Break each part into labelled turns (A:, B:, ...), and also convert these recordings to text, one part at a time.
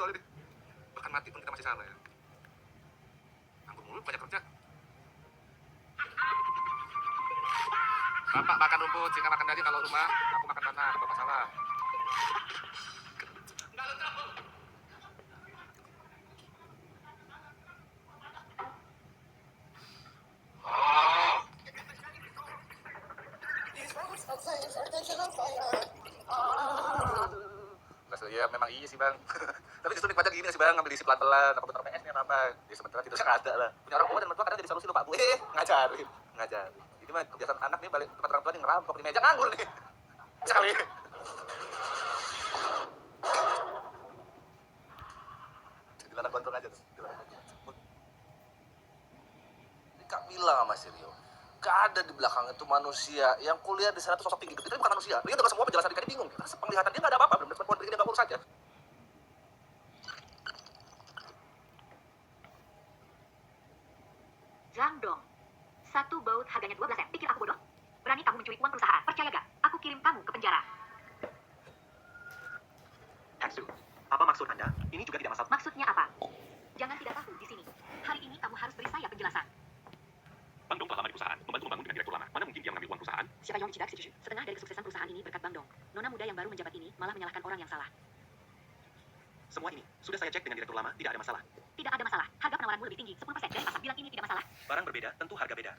A: soalnya deh. Bahkan mati pun kita masih salah ya. Nganggur mulu, banyak kerja. Bapak makan rumput, Cika makan daging kalau rumah, aku makan tanah, apa masalah? Enggak lo tahu. Ya memang iya sih bang. Tapi justru nikmatnya gini sih bang, ngambil isi pelan-pelan, aku bentar PS nih apa. Ya sementara tidurnya nggak ada lah. Punya orang tua dan mertua kadang jadi solusi lupa gue, ngajarin. Ini mah kebiasaan anak nih balik tempat orang tua nih ngerampok di meja nganggur nih. Sekali. Dilarang kontrol aja tuh.
B: Kak bilang sama si Rio, gak ada di belakang itu manusia. Yang kuliah di sana tuh sosok tinggi, itu bukan manusia. Rio dengar semua penjelasan dia bingung. Penglihatan dia nggak ada apa-apa, benar-benar cuma dia nggak urus saja.
C: Zandong. Satu baut harganya 12 sen. Pikir aku bodoh? Berani kamu mencuri uang perusahaan? Percaya gak? Aku kirim kamu ke penjara.
D: Hatsu, apa maksud Anda? Ini juga tidak masalah.
C: Maksudnya apa? Jangan tidak tahu di sini. Hari ini kamu harus beri saya penjelasan.
D: Bang Dong telah lama di perusahaan, membantu membangun dengan direktur lama. Mana mungkin dia mengambil uang perusahaan?
C: Siapa yang tidak setuju? Setengah dari kesuksesan perusahaan ini berkat Bang Dong. Nona muda yang baru menjabat ini malah menyalahkan orang yang salah.
D: Semua ini sudah saya cek dengan direktur lama, tidak ada masalah.
C: Tidak ada masalah. Harga penawaranmu lebih tinggi 10% dari pasar. Bilang ini tidak masalah.
D: Barang berbeda, tentu harga beda.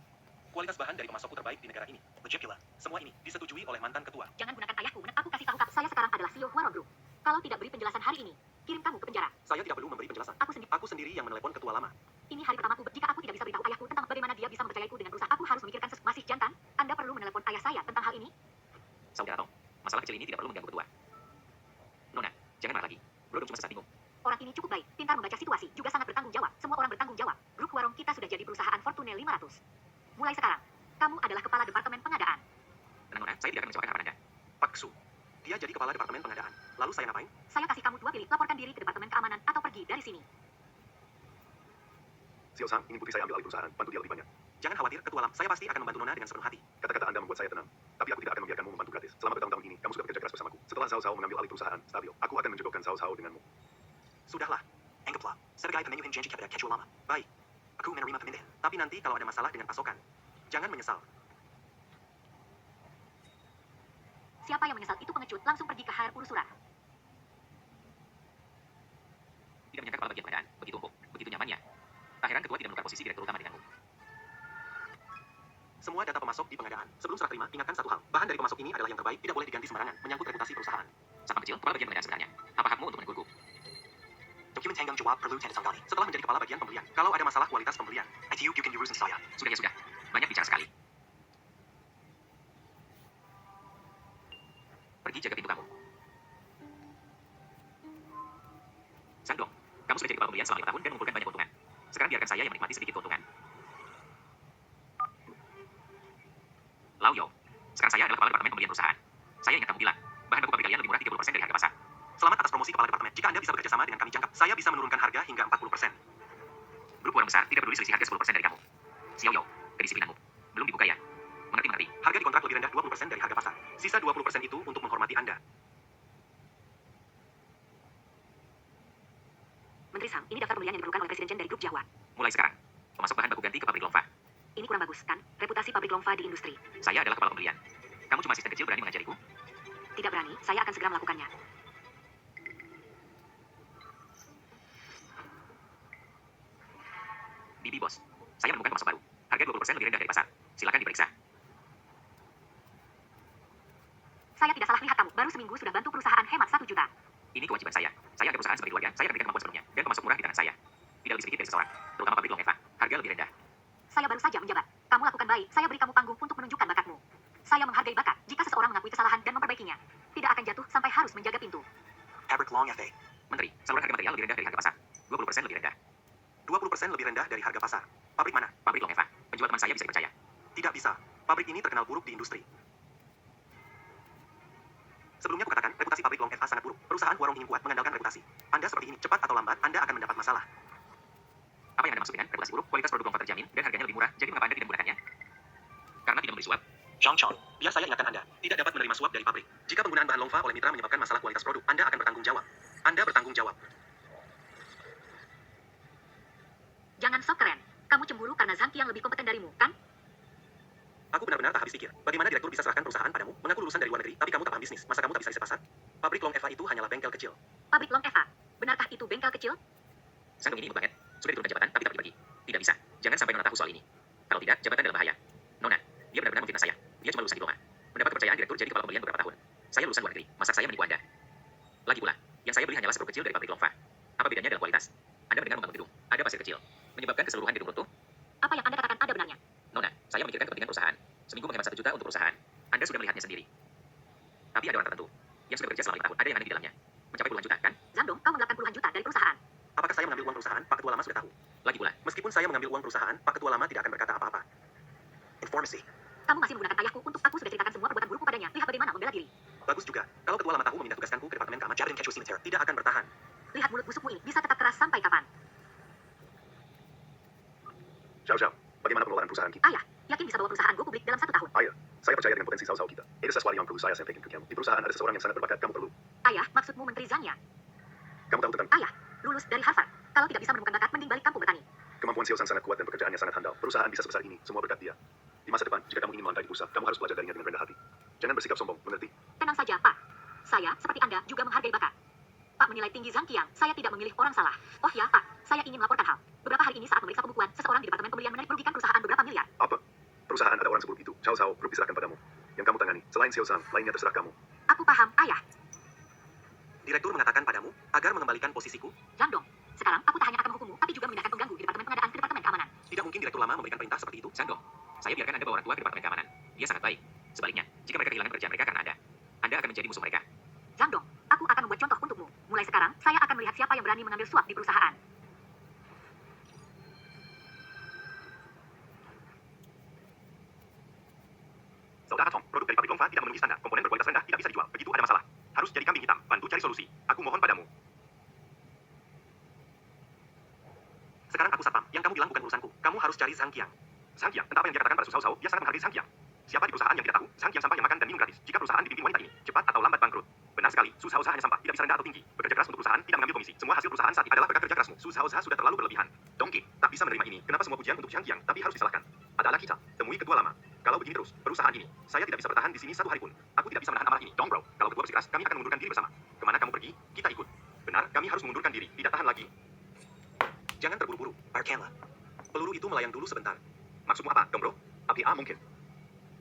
D: Kualitas bahan dari pemasokku terbaik di negara ini. Legit pula. Semua ini disetujui oleh mantan ketua.
C: Jangan gunakan ayahku. Aku kasih tahu saya sekarang adalah CEO Huaron Group. Kalau tidak beri penjelasan hari ini, kirim kamu ke penjara.
D: Saya tidak perlu memberi penjelasan. Aku sendiri yang menelepon ketua lama.
C: Ini hari pertamaku. Jika aku tidak bisa beritahu ayahku tentang bagaimana dia bisa mempercayaiku dengan perusahaan, aku harus memikirkan masih jantan. Anda perlu menelepon ayah saya tentang hal ini.
D: Saudara Tong, masalah kecil ini tidak perlu mengganggu ketua. Nona, jangan marah lagi. Bro cuma sesaat bingung.
C: Orang ini cukup baik, pintar membaca situasi, juga sangat bertanggung jawab. Semua orang bertanggung jawab. Grup Warung kita sudah jadi perusahaan Fortune 500. Mulai sekarang, kamu adalah kepala departemen pengadaan.
D: Tenang Nona, saya tidak akan mengecewakan harapan Anda. Pak Su, dia jadi kepala departemen pengadaan. Lalu saya ngapain?
C: Saya kasih kamu 2 pilih, laporkan diri ke departemen keamanan atau pergi dari sini.
D: Sio-san, ingin putri saya ambil alih perusahaan, bantu dia lebih banyak. Jangan khawatir, ketua lama. Saya pasti akan membantu Nona dengan sepenuh hati. Kata-kata Anda membuat saya tenang. Tapi aku tidak akan membiarkanmu membantu gratis. Selama bertahun-tahun ini, kamu sudah bekerja keras bersamaku. Setelah Zhao Zhao mengambil alih perusahaan, stabil. Aku akan menjodohkan Zhao Zhao denganmu. Sudahlah. Anggaplah, sebagai pemenuhin janji kepada ketua lama. Baik. Aku menerima permintaan. Tapi nanti kalau ada masalah dengan pasokan, jangan menyesal.
C: Siapa yang menyesal itu pengecut, langsung pergi ke HR Urusura.
D: Tidak menyangka kepala bagian pengadaan, begitu empuk, begitu nyamannya. Tak heran ketua tidak menukar posisi direktur utama denganmu. Semua data pemasok di pengadaan. Sebelum serah terima, ingatkan satu hal. Bahan dari pemasok ini adalah yang terbaik, tidak boleh diganti sembarangan, menyangkut reputasi perusahaan. Sapang kecil, kepala bagian pengadaan sebenarnya. Apa hakmu untuk menegurku? Dokumen tanggung jawab perlu tanda tangani. Setelah menjadi kepala bagian pembelian, kalau ada masalah kualitas pembelian, you can urusin saya. Sudah ya sudah. Banyak bicara sekali. Pergi jaga pintu kamu. Sandong, kamu sudah jadi kepala pembelian selama 5 tahun dan mengumpulkan banyak keuntungan. Sekarang biarkan saya yang menikmati sedikit keuntungan. Lau Yo, sekarang saya adalah kepala departemen pembelian perusahaan. Saya ingat kamu bilang, bahan baku pabrik kalian lebih murah 30% dari harga pasar. Selamat atas promosi kepala departemen. Jika Anda bisa bekerja sama dengan kami jangka, saya bisa menurunkan harga hingga 40%. Grup warung besar tidak peduli selisih harga 10% dari kamu. Xiao Yo, kedisiplinanmu. Belum dibuka ya? Mengerti. Harga di kontrak lebih rendah 20% dari harga pasar. Sisa 20% itu untuk menghormati Anda.
C: Menteri Sam, ini daftar pembelian yang diperlukan oleh Presiden Chen dari grup Jawa.
D: Mulai sekarang, pemasok bahan baku ganti ke pabrik Longfa.
C: Ini kurang bagus, kan? Reputasi pabrik Longfa di industri.
D: Saya adalah kepala pembelian. Kamu cuma asisten kecil berani mengajariku?
C: Tidak berani, saya akan segera melakukannya.
D: Bibi bos, saya menemukan pemasok baru. Harga 20% lebih rendah dari pasar. Silakan diperiksa.
C: Saya tidak salah lihat kamu, baru seminggu sudah bantu perusahaan hemat 1 juta.
D: Ini kewajiban saya. Saya ada perusahaan sebagai keluarga. Saya akan berikan kemampuan sepenuhnya. Dan pemasok murah di tangan saya. Tidak lebih sedikit dari seseorang. Terutama pabrik Long Eva. Harga lebih rendah.
C: Saya baru saja menjabat. Kamu lakukan baik, saya beri kamu panggung untuk menunjukkan bakatmu. Saya menghargai bakat jika seseorang mengakui kesalahan dan memperbaikinya. Tidak akan jatuh sampai harus menjaga pintu.
D: Pabrik Long Eva. Menteri, saluran harga material lebih rendah dari harga pasar. 20% lebih rendah. 20% lebih rendah dari harga pasar. Pabrik mana? Pabrik Long Eva. Penjual teman saya bisa dipercaya. Tidak bisa. Pabrik ini terkenal buruk di industri. Sebelumnya kukatakan, reputasi pabrik Long Eva sangat buruk. Perusahaan warung ingin kuat mengandalkan reputasi. Anda seperti ini, cepat atau lambat, Anda akan mendapat masalah. Apa yang Anda maksud dengan reputasi buruk? Kualitas produk Longfa terjamin dan harganya lebih murah. Jadi mengapa Anda tidak menggunakannya? Karena tidak memberi suap. Zhang Chong, biar saya ingatkan Anda, tidak dapat menerima suap dari pabrik. Jika penggunaan bahan Longfa oleh mitra menyebabkan masalah kualitas produk, Anda akan bertanggung jawab. Anda bertanggung jawab.
C: Jangan sok keren. Kamu cemburu karena Zhang Qiang lebih kompeten darimu, kan?
D: Aku benar-benar tak habis pikir. Bagaimana direktur bisa serahkan perusahaan padamu, mengaku lulusan dari luar negeri, tapi kamu tak paham bisnis. Masa kamu tak bisa riset pasar? Pabrik Long Eva itu hanyalah bengkel kecil.
C: Pabrik Long Eva. Benarkah itu bengkel kecil?
D: Sangdong ini imut banget. Sudah diturunkan jabatan, tapi tak dibagi. Tidak bisa. Jangan sampai Nona tahu soal ini. Kalau tidak, jabatan dalam bahaya. Nona, dia benar-benar memfitnah saya. Dia cuma lulusan diploma. Mendapat kepercayaan direktur jadi kepala pembelian beberapa tahun. Saya lulusan luar negeri. Masa saya menipu Anda? Lagi pula, yang saya beli hanyalah skrup kecil dari pabrik Longfa. Apa bedanya dalam kualitas? Anda mendengar membangun gedung. Ada pasir kecil. Menyebabkan keseluruhan gedung runtuh.
C: Apa yang Anda katakan ada benarnya?
D: Nona, saya memikirkan kepentingan perusahaan. Seminggu menghemat 1 juta untuk perusahaan. Anda sudah melihatnya sendiri. Tapi ada orang tertentu yang sudah bekerja selama 5 tahun. Ada yang aneh di dalamnya. Mencapai puluhan juta, kan?
C: Zhang Dong, kau menggelapkan puluhan juta dari perusahaan.
D: Apakah saya mengambil uang perusahaan? Pak Ketua Lama sudah tahu. Lagi pula, meskipun saya mengambil uang perusahaan, Pak Ketua Lama tidak akan berkata apa-apa. Informasi.
C: Kamu masih menggunakan ayahku untuk aku sudah ceritakan semua perbuatan burukku padanya. Lihat bagaimana membela diri.
D: Bagus juga. Kalau Ketua Lama tahu memindah tugaskanku ke Departemen Keamanan Javelin Casualty Militer, tidak akan bertahan.
C: Lihat mulut busukmu ini. Bisa tetap keras sampai kapan?
E: Xiao, bagaimana pengelolaan perusahaan kita?
C: Ayah, yakin bisa bawa perusahaan Go publik dalam 1 tahun?
E: Ayah, saya percaya dengan potensi Sao kita. Itu sesuatu yang perlu saya sampaikan ke kamu. Di perusahaan ada seseorang yang sangat berbakat, kamu perlu.
C: Ayah, maksudmu Menteri Zhang ya?
E: Kamu tahu tentang
C: Ayah, lulus dari Harvard. Kalau tidak bisa menemukan bakat, mending balik kampung bertani.
E: kemampuan Xiao sangat kuat dan pekerjaannya sangat handal. Perusahaan bisa sebesar ini, semua berkat dia. Di masa depan, jika kamu ingin melantai di bursa, kamu harus belajar darinya dengan rendah hati. Jangan bersikap sombong, mengerti?
C: Tenang saja, Pak. Saya, seperti Anda, juga menghargai bakat. Pak menilai tinggi Zhang Qiang. Saya tidak memilih orang salah. Oh ya, Pak. Saya ingin melaporkan hal. Beberapa hari ini saat memeriksa pembukuan, seseorang di Departemen Pembelian merugikan perusahaan beberapa miliar.
E: Apa? Perusahaan ada orang seburuk itu. Xiao, perlu diserahkan padamu. Yang kamu tangani, selain Xiao Zhang, lainnya terserah kamu.
C: Aku paham, Ayah.
D: Direktur mengatakan padamu agar mengembalikan posisiku.
C: Zhang Dong. Sekarang aku tak hanya akan menghukummu, tapi juga memindahkan pengganggu di Departemen Pengadaan ke Departemen Keamanan.
D: Tidak mungkin direktur lama memberikan perintah seperti itu, Sangdong. Saya biarkan Anda bawa orang tua ke Departemen Keamanan. Dia sangat baik. Sebaliknya, jika mereka kehilangan pekerjaan mereka karena Anda akan menjadi musuh mereka.
C: Zhang Dong, aku akan membuat contoh untukmu. Mulai sekarang, saya akan melihat siapa yang berani mengambil suap di perusahaan.
E: Saudara Tom, produk dari pabrik Longfa tidak memenuhi standar. Komponen berkualitas rendah tidak bisa dijual. Begitu ada masalah. Harus jadi kambing hitam. Bantu cari solusi. Aku mohon padamu.
D: Sekarang aku satpam. Yang kamu bilang bukan urusanku. Kamu harus cari Zhang Qiang.
E: Zhang Qiang, entah apa yang dia katakan pada Su Sao, dia sangat menghargai Zhang Qiang. Siapa di perusahaan yang tidak tahu, Zhang Qiang sampah yang makan dan minum gratis. Jika perusahaan dipimpin wanita ini, cepat atau lambat bangkrut. Benar sekali, Su Sao hanya sampah, tidak bisa rendah atau tinggi. Bekerja keras untuk perusahaan, tidak mengambil komisi. Semua hasil perusahaan saat ini adalah berkat kerja kerasmu. Su Sao sudah terlalu berlebihan. Dongki, tak bisa menerima ini. Kenapa semua pujian untuk Zhang Qiang, tapi harus disalahkan? Adalah kita. Temui ketua lama. Kalau begini terus, perusahaan ini, saya tidak bisa bertahan di sini 1 hari pun. Aku tidak bisa menahan amarah ini. Dong bro, kalau ketua bersikeras, kami akan mengundurkan diri bersama. Kemana kamu pergi, kita ikut. Benar, kami harus mengundurkan diri, tidak tahan lagi.
D: Jangan terburu-buru, Arcana. Peluru itu melayang dulu sebentar.
E: Maksudmu apa, dong bro? Api A mungkin.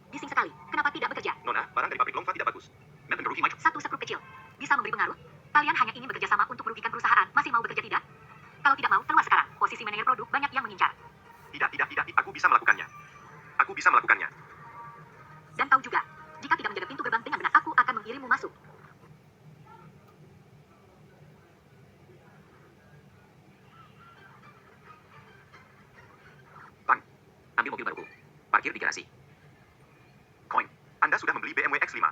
C: Bising sekali. Kenapa tidak bekerja?
E: Nona, barang dari pabrik Longfa tidak bagus. Melton rugi maju.
C: Satu skrup kecil. Bisa memberi pengaruh? Kalian hanya ingin bekerja sama untuk merugikan perusahaan. Masih mau bekerja tidak? Kalau tidak mau, keluar sekarang. Posisi manajer produk banyak yang mengincar.
E: Tidak. Aku bisa melakukannya. Aku bisa melakukannya.
C: Dan tahu juga, jika tidak menjaga pintu gerbang dengan benar, aku akan mengirimmu masuk.
E: Bang,
D: Ambil mobil baruku. Parkir di garasi.
E: Coin, Anda sudah membeli BMW X5.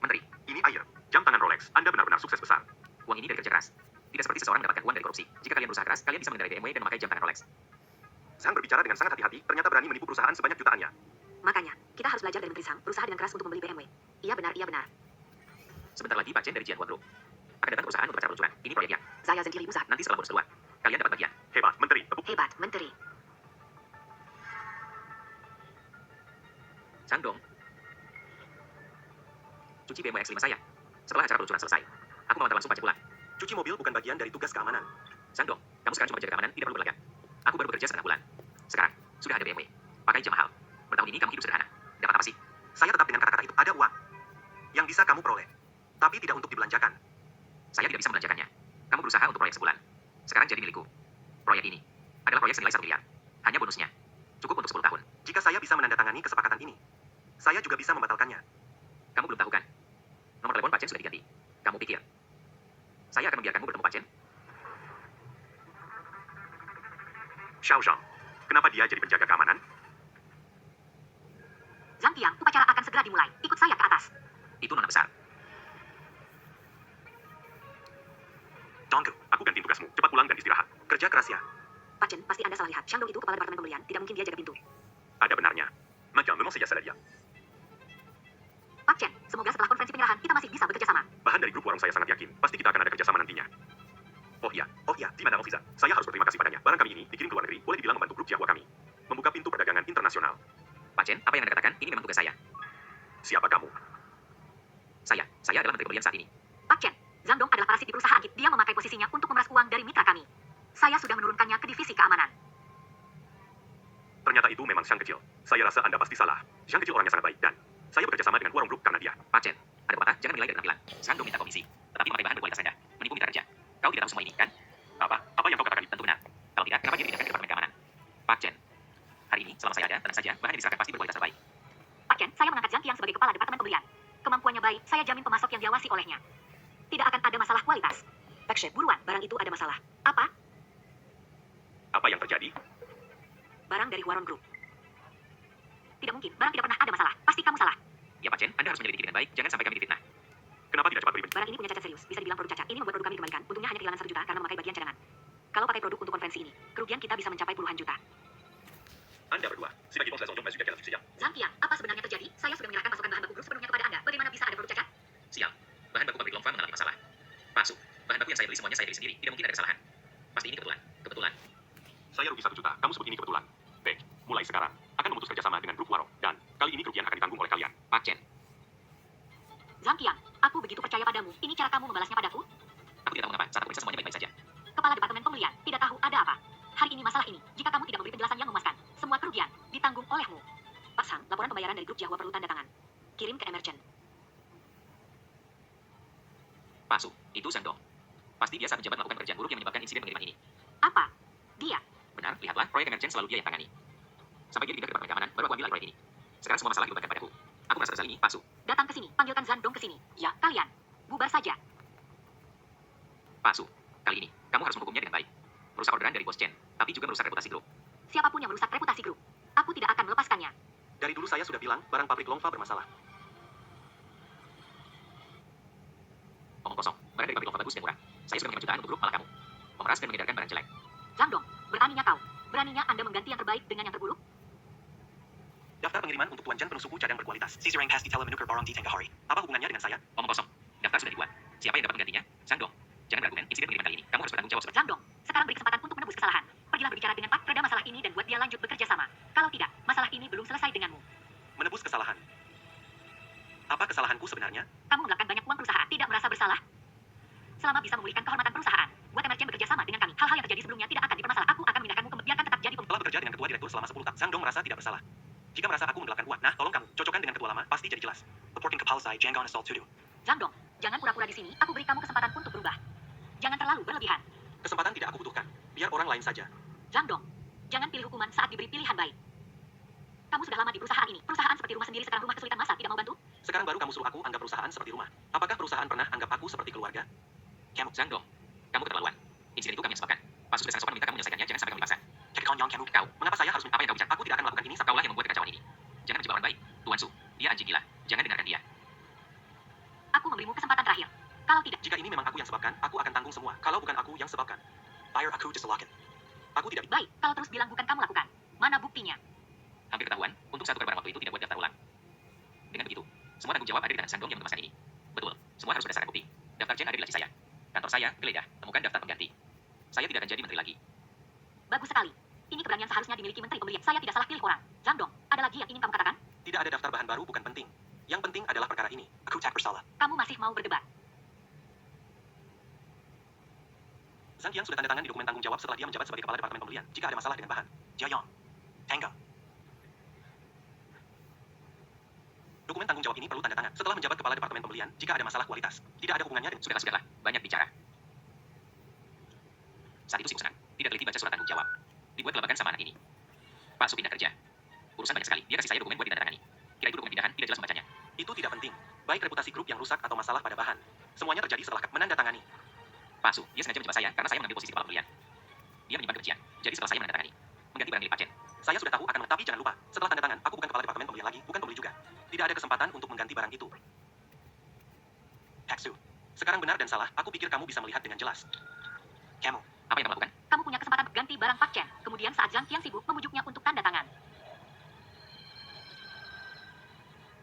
D: Menteri,
E: Ini air, jam tangan Rolex. Anda benar-benar sukses besar.
D: uang ini dari kerja keras. Tidak seperti seseorang mendapatkan uang dari korupsi. Jika kalian berusaha keras, kalian bisa mengendarai BMW dan memakai jam tangan Rolex.
E: Zhang berbicara dengan sangat hati-hati, ternyata berani menipu perusahaan sebanyak jutaannya.
C: Makanya, kita harus belajar dari Menteri Zhang, berusaha dengan keras untuk membeli BMW. Iya benar.
D: Sebentar lagi Pak Chen dari Jianhua Group akan datang perusahaan untuk acara peluncuran. Ini proyeknya.
C: Saya sendiri pusat.
D: Nanti setelah bonus keluar, kalian dapat bagian.
E: Hebat, menteri. Tepuk.
C: Hebat, Menteri.
D: Sangdong. Cuci BMW X5 saya. Setelah acara peluncuran selesai, aku mau antar langsung pajak pulang.
E: Cuci mobil bukan bagian dari tugas keamanan.
D: Sangdong, kamu sekarang cuma menjaga keamanan, tidak perlu berlagak. Aku baru bekerja setengah bulan. Sekarang, sudah ada BMW. Pakai jam mahal. Bertahun ini kamu hidup sederhana. Dapat apa sih?
E: Saya tetap dengan kata-kata itu, ada uang. Yang bisa kamu peroleh. Tapi tidak untuk dibelanjakan.
D: Saya tidak bisa membelanjakannya. Kamu berusaha untuk proyek sebulan. Sekarang jadi milikku. Proyek ini adalah proyek senilai 1 miliar. Hanya bonusnya. Cukup untuk 10 tahun.
E: Jika saya bisa menandatangani kesepakatan ini, saya juga bisa membatalkannya.
D: Kamu belum tahu kan? Nomor telepon Pak Chen sudah diganti. Kamu pikir saya akan membiarkanmu bertemu Pak Chen?
E: Xiao Zhang, kenapa dia jadi penjaga keamanan?
C: Zhang Qiang, upacara akan segera dimulai. Ikut saya ke atas.
D: Itu nona besar.
E: Dongke, aku ganti tugasmu. Cepat pulang dan istirahat. Kerja keras ya.
C: Pak Chen, pasti Anda salah lihat. Shandong itu kepala Departemen Pembelian. Tidak mungkin dia jaga pintu.
E: Ada benarnya. Maka memang saja salah dia.
C: Pak Chen, semoga setelah konferensi penyerahan, kita masih bisa bekerja sama.
E: Bahan dari grup warung saya sangat yakin. Pasti kita akan ada kerjasama nantinya. Oh iya, di mana Noviza? Saya harus berterima kasih padanya. Barang kami ini dikirim ke luar negeri, boleh dibilang membantu grup Jiahua kami. Membuka pintu perdagangan internasional.
D: Pak Chen, apa yang Anda katakan? Ini memang tugas saya.
E: Siapa kamu?
D: Saya adalah menteri pembelian saat ini.
C: Pak Chen, Zhang Dong adalah parasit di perusahaan kita. Dia memakai posisinya untuk memeras uang dari mitra kami. Saya sudah menurunkannya ke divisi keamanan.
E: Ternyata itu memang Xiang kecil. Saya rasa Anda pasti salah. Xiang kecil orangnya sangat baik dan saya bekerja sama dengan Warung Group karena dia.
D: Pak Chen, ada pepatah, jangan menilai dari tampilan. Zhang Dong minta komisi, tetapi memakai bahan berkualitas rendah. Menipu mitra kerja. Kau tidak tahu semua ini, kan?
E: Apa yang kau katakan?
D: Tentu benar. Kalau tidak, kenapa dia dipindahkan ke Departemen Keamanan? Pak Chen, hari ini, selama saya ada, tenang saja, bahan yang diserahkan pasti berkualitas terbaik.
C: Pak Chen, saya mengangkat Zhang Qiang sebagai kepala departemen pembelian. Kemampuannya baik, saya jamin pemasok yang diawasi olehnya. Tidak akan ada masalah kualitas. Bakshe, buruan, barang itu ada masalah. Apa?
E: Apa yang terjadi?
C: Barang dari Huaron Group. Tidak mungkin, barang tidak pernah ada masalah. Pasti kamu salah.
D: Ya Pak Chen, Anda harus menyelidiki dengan baik, jangan sampai kami difitnah.
E: Kenapa tidak cepat beri
C: Barang ini punya cacat serius, bisa dibilang produk cacat. Ini membuat produk kami dikembalikan. Untungnya hanya kehilangan 1 juta karena memakai bagian cadangan. Kalau pakai produk untuk konferensi ini, kerugian kita bisa mencapai puluhan juta.
E: Anda berdua? Sebagai bos langsung juga jalan siang.
C: Zhang Qiang, apa sebenarnya terjadi? Saya sudah menyerahkan pasokan bahan baku grup sepenuhnya kepada Anda. Bagaimana bisa ada produk cacat?
D: Sial, bahan baku pabrik Longfa mengalami masalah. Palsu, bahan baku yang saya beli semuanya saya beli sendiri, tidak mungkin ada kesalahan. Pasti ini kebetulan.
E: Saya rugi 1 juta. Kamu sebut ini kebetulan. Baik, mulai sekarang akan memutus kerjasama dengan grup Warung dan kali ini kerugian akan ditanggung oleh kalian.
D: Pak Chen,
C: Zhang Qiang, aku begitu percaya padamu. Ini cara kamu membalasnya padaku?
D: aku tidak tahu mengapa saat aku periksa semuanya baik-baik saja.
C: Kepala Departemen Pembelian, tidak tahu ada apa. Hari ini masalah ini, jika kamu tidak memberi penjelasan yang memuaskan, semua kerugian ditanggung olehmu. Pak Sang, laporan pembayaran dari grup Jiahua perlu tanda tangan. Kirim ke Emergent.
D: Palsu, itu Zhang Dong. Pasti dia saat menjabat melakukan pekerjaan buruk yang menyebabkan insiden pengiriman ini.
C: Apa? Dia.
D: Benar, lihatlah, proyek Emergent selalu dia yang tangani. Sampai dia dipindah ke Departemen Keamanan, baru aku ambil alih proyek ini. Sekarang semua masalah dibebankan padaku. Aku merasa besar ini, palsu.
C: Datang ke sini, panggilkan Zhang Dong ke sini. Ya, kalian. Bubar saja.
D: Palsu. Kali ini, kamu harus menghukumnya dengan baik. Merusak orderan dari bos Chen, tapi juga merusak reputasi grup.
C: Siapapun yang merusak reputasi grup, aku tidak akan melepaskannya.
E: Dari dulu saya sudah bilang barang pabrik Longfa bermasalah.
D: Omong kosong, barang dari pabrik Longfa bagus dan murah. Saya sudah menyimpan jutaan untuk grup, malah kamu memeras dan mengedarkan barang jelek.
C: Zhang Dong, beraninya kau. Beraninya Anda mengganti yang terbaik dengan yang terburuk?
E: Daftar pengiriman untuk Tuan Jan penuh suku cadang berkualitas. Sisirang pasti telah menukar barang di Tenggahari. Apa hubungannya dengan saya?
D: Omong kosong, daftar sudah dibuat. Siapa yang dapat menggantinya? Zhang Dong. Jangan berargumen, insiden pengiriman kali ini, kamu harus bertanggung jawab seperti
C: Zhang Dong, sekarang beri kesempatan untuk menebus kesalahan. Pergilah berbicara dengan Pak Preda masalah ini dan buat dia lanjut bekerja sama. Kalau tidak, masalah ini belum selesai denganmu.
E: Menebus kesalahan. Apa kesalahanku sebenarnya?
C: Kamu menggelapkan banyak uang perusahaan, tidak merasa bersalah? Selama bisa memulihkan kehormatan perusahaan, buat Emergent bekerja sama dengan kami. Hal-hal yang terjadi sebelumnya tidak akan dipermasalah. Aku akan memindahkanmu ke biarkan tetap jadi
E: Telah bekerja dengan ketua direktur selama 10 tahun. Zhang Dong merasa tidak bersalah. Jika merasa aku menggelapkan uang, nah tolong kamu, cocokkan dengan ketua lama, pasti jadi jelas. Reporting ke Palsai, Janggon Assault Tudu.
C: Zhang Dong, jangan pura-pura di sini. Aku beri kamu kesempatan untuk berubah. Jangan terlalu berlebihan.
E: Kesempatan tidak aku butuhkan. Biar orang lain saja.
C: Zhang Dong, jangan pilih hukuman saat diberi pilihan baik. Kamu sudah lama di perusahaan ini. Perusahaan seperti rumah sendiri sekarang rumah kesulitan masa tidak mau bantu?
E: Sekarang baru kamu suruh aku anggap perusahaan seperti rumah. Apakah perusahaan pernah anggap aku seperti keluarga?
D: kamu. Zhang Dong, kamu keterlaluan. Insiden itu kami yang sebabkan. Palsu sudah sangat sopan meminta kamu menyelesaikannya, jangan sampai kamu dipaksa. Kau,
E: Mengapa saya harus
D: apa yang kau bicara?
E: Aku tidak akan melakukan ini.
D: Kaulah yang membuat kekacauan ini. Jangan menjebak orang baik. Tuan Su, dia anjing gila. Jangan dengarkan dia.
C: Aku memberimu kesempatan terakhir. Kalau tidak,
E: Jika ini memang aku yang sebabkan, aku akan tanggung semua. Kalau bukan aku yang sebabkan, fire aku diselakan. Aku tidak.
C: baik. Kalau terus bilang bukan kamu lakukan. Mana buktinya?
D: Hampir ketahuan, untuk satu barang waktu itu tidak buat daftar ulang. Dengan begitu, semua tanggung jawab ada di tangan Zhang Dong yang mengemaskan ini. Betul, semua harus berdasarkan bukti. Daftar Chen ada di laci saya. Kantor saya, geledah, temukan daftar pengganti. Saya tidak akan jadi menteri lagi.
C: Bagus sekali. Ini keberanian seharusnya dimiliki menteri pembelian. Saya tidak salah pilih orang. Zhang Dong, ada lagi yang ingin kamu katakan?
E: Tidak ada daftar bahan baru bukan penting. Yang penting adalah perkara ini. Aku tak bersalah.
C: Kamu masih mau berdebat?
E: Zhang Qiang sudah tanda tangan di dokumen tanggung jawab setelah dia menjabat sebagai kepala departemen pembelian. Jika ada masalah dengan bahan, Jiayong, Tangga. Dokumen tanggung jawab ini perlu tanda tangan setelah menjabat kepala departemen pembelian. Jika ada masalah kualitas, tidak ada hubungannya dengan.
D: Sudahlah, banyak bicara. Saat itu sibuk senang, tidak teliti baca surat tanggung jawab. Dibuat kelabakan sama anak ini. Pak Su pindah kerja. Urusan banyak sekali, dia kasih saya dokumen buat ditandatangani. Kira itu dokumen pindahan, tidak jelas membacanya.
E: Itu tidak penting. Baik reputasi grup yang rusak atau masalah pada bahan. Semuanya terjadi setelah menandatangani.
D: Pak Su, dia sengaja menjebak saya karena saya mengambil posisi kepala pembelian. Dia menyimpan kebencian, jadi setelah saya menandatangani, mengganti barang milik Pak Chen.
E: Saya sudah tahu akan tapi jangan lupa, setelah tanda tangan, aku bukan kepala departemen pembelian lagi, bukan pembeli juga. Tidak ada kesempatan untuk mengganti barang itu. Haksu, sekarang benar dan salah, aku pikir kamu bisa melihat dengan jelas. Kamu,
D: Apa yang kamu lakukan?
C: Kamu punya kesempatan ganti barang Pak Chen. Kemudian saat Zhang Qiang sibuk memujuknya untuk tanda tangan.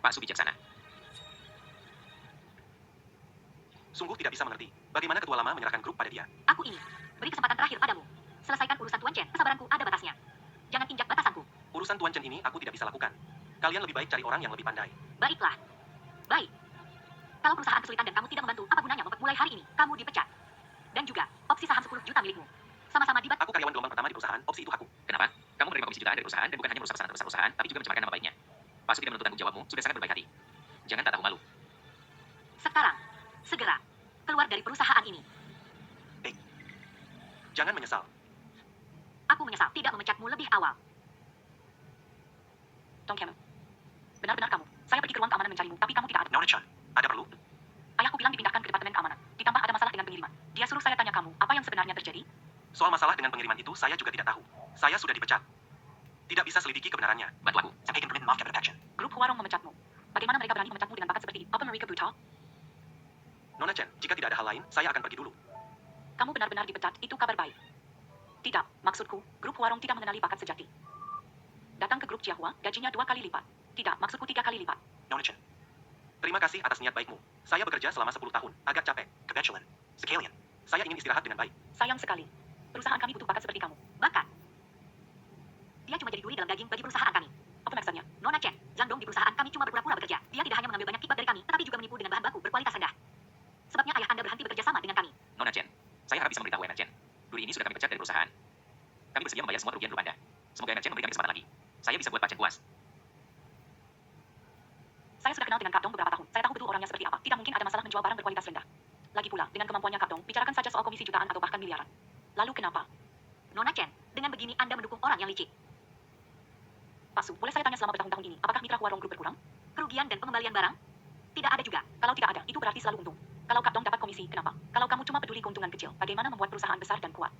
D: Pak Su bijaksana. Sungguh tidak bisa mengerti. Bagaimana ketua lama menyerahkan grup pada dia?
C: Aku ini beri kesempatan terakhir padamu. Selesaikan urusan Tuan Chen. Kesabaranku ada batasnya. Jangan injak batasanku.
D: Urusan Tuan Chen ini aku tidak bisa lakukan. Kalian lebih baik cari orang yang lebih pandai.
C: Baiklah. Baik. Kalau perusahaan kesulitan dan kamu tidak membantu, apa gunanya mulai hari ini? Kamu dipecat. Dan juga, opsi saham 10 juta milikmu. Sama-sama dibat.
D: Aku karyawan gelombang pertama di perusahaan, opsi itu hakku. Kenapa? Kamu menerima komisi jutaan dari perusahaan dan bukan hanya merusak pesanan terbesar perusahaan, tapi juga mencemarkan nama baiknya. Pasu tidak menuntut tanggung jawabmu, sudah sangat berbaik hati. Jangan tak tahu malu.
C: Sekarang, segera keluar dari perusahaan ini.
D: Jangan menyesal.
C: Aku menyesal tidak memecatmu lebih awal. Dong Kim. Benar-benar kamu. Saya pergi ke ruang keamanan mencarimu, tapi kamu tidak ada.
D: Nona Chan, ada perlu?
C: Ayahku bilang dipindahkan ke departemen keamanan. Ditambah ada masalah dengan pengiriman. Dia suruh saya tanya kamu, apa yang sebenarnya terjadi?
D: Soal masalah dengan pengiriman itu, saya juga tidak tahu. Saya sudah dipecat. Tidak bisa selidiki kebenarannya. Bantu aku. Saya ingin maaf kepada Action.
C: Grup Huarong memecatmu. Bagaimana mereka berani memecatmu dengan bakat seperti itu? Apa mereka brutal?
D: Nona Chen, jika tidak ada hal lain, saya akan pergi dulu.
C: Kamu benar-benar dipecat, itu kabar baik. Tidak, maksudku, grup Huarong tidak mengenali bakat sejati. Datang ke grup Jiahua, gajinya 2 kali lipat. Tidak, maksudku 3 kali lipat.
D: Nona Chen, terima kasih atas niat baikmu. Saya bekerja selama 10 tahun, agak capek. Kebetulan. Sekalian. Saya ingin istirahat dengan baik.
C: Sayang sekali. Perusahaan kami butuh bakat seperti kamu. Bakat? Dia cuma jadi duri dalam daging bagi perusahaan kami. Apa maksudnya? Nona Chen, Zhang Dong di perusahaan kami cuma berpura-pura bekerja. Dia tidak hanya mengambil banyak kickback dari kami, tetapi juga menipu dengan bahan baku berkualitas rendah. Sebabnya ayah Anda berhenti bekerja sama dengan kami.
D: Nona Chen, saya harap bisa memberitahu Emer Chen. Duri ini sudah kami pecat dari perusahaan. Kami bersedia membayar semua kerugian grup Anda. Semoga Emer Chen memberi kami kesempatan lagi. Saya bisa buat Pak Chen puas.
C: Saya sudah kenal dengan Kak Dong beberapa tahun. Saya tahu betul orangnya seperti apa. Tidak mungkin ada masalah menjual barang berkualitas rendah. Lagi pula, dengan kemampuannya Kak Dong, bicarakan saja soal komisi jutaan atau bahkan miliaran. Lalu kenapa? Nona Chen, dengan begini Anda mendukung orang yang licik. Pak Su, boleh saya tanya selama bertahun-tahun ini, apakah mitra Huarong Group berkurang? Kerugian dan pengembalian barang? Tidak ada juga. Kalau tidak ada, itu berarti selalu untung. Kalau Kak Dong dapat komisi, kenapa? Kalau kamu cuma peduli keuntungan kecil, bagaimana membuat perusahaan besar dan kuat?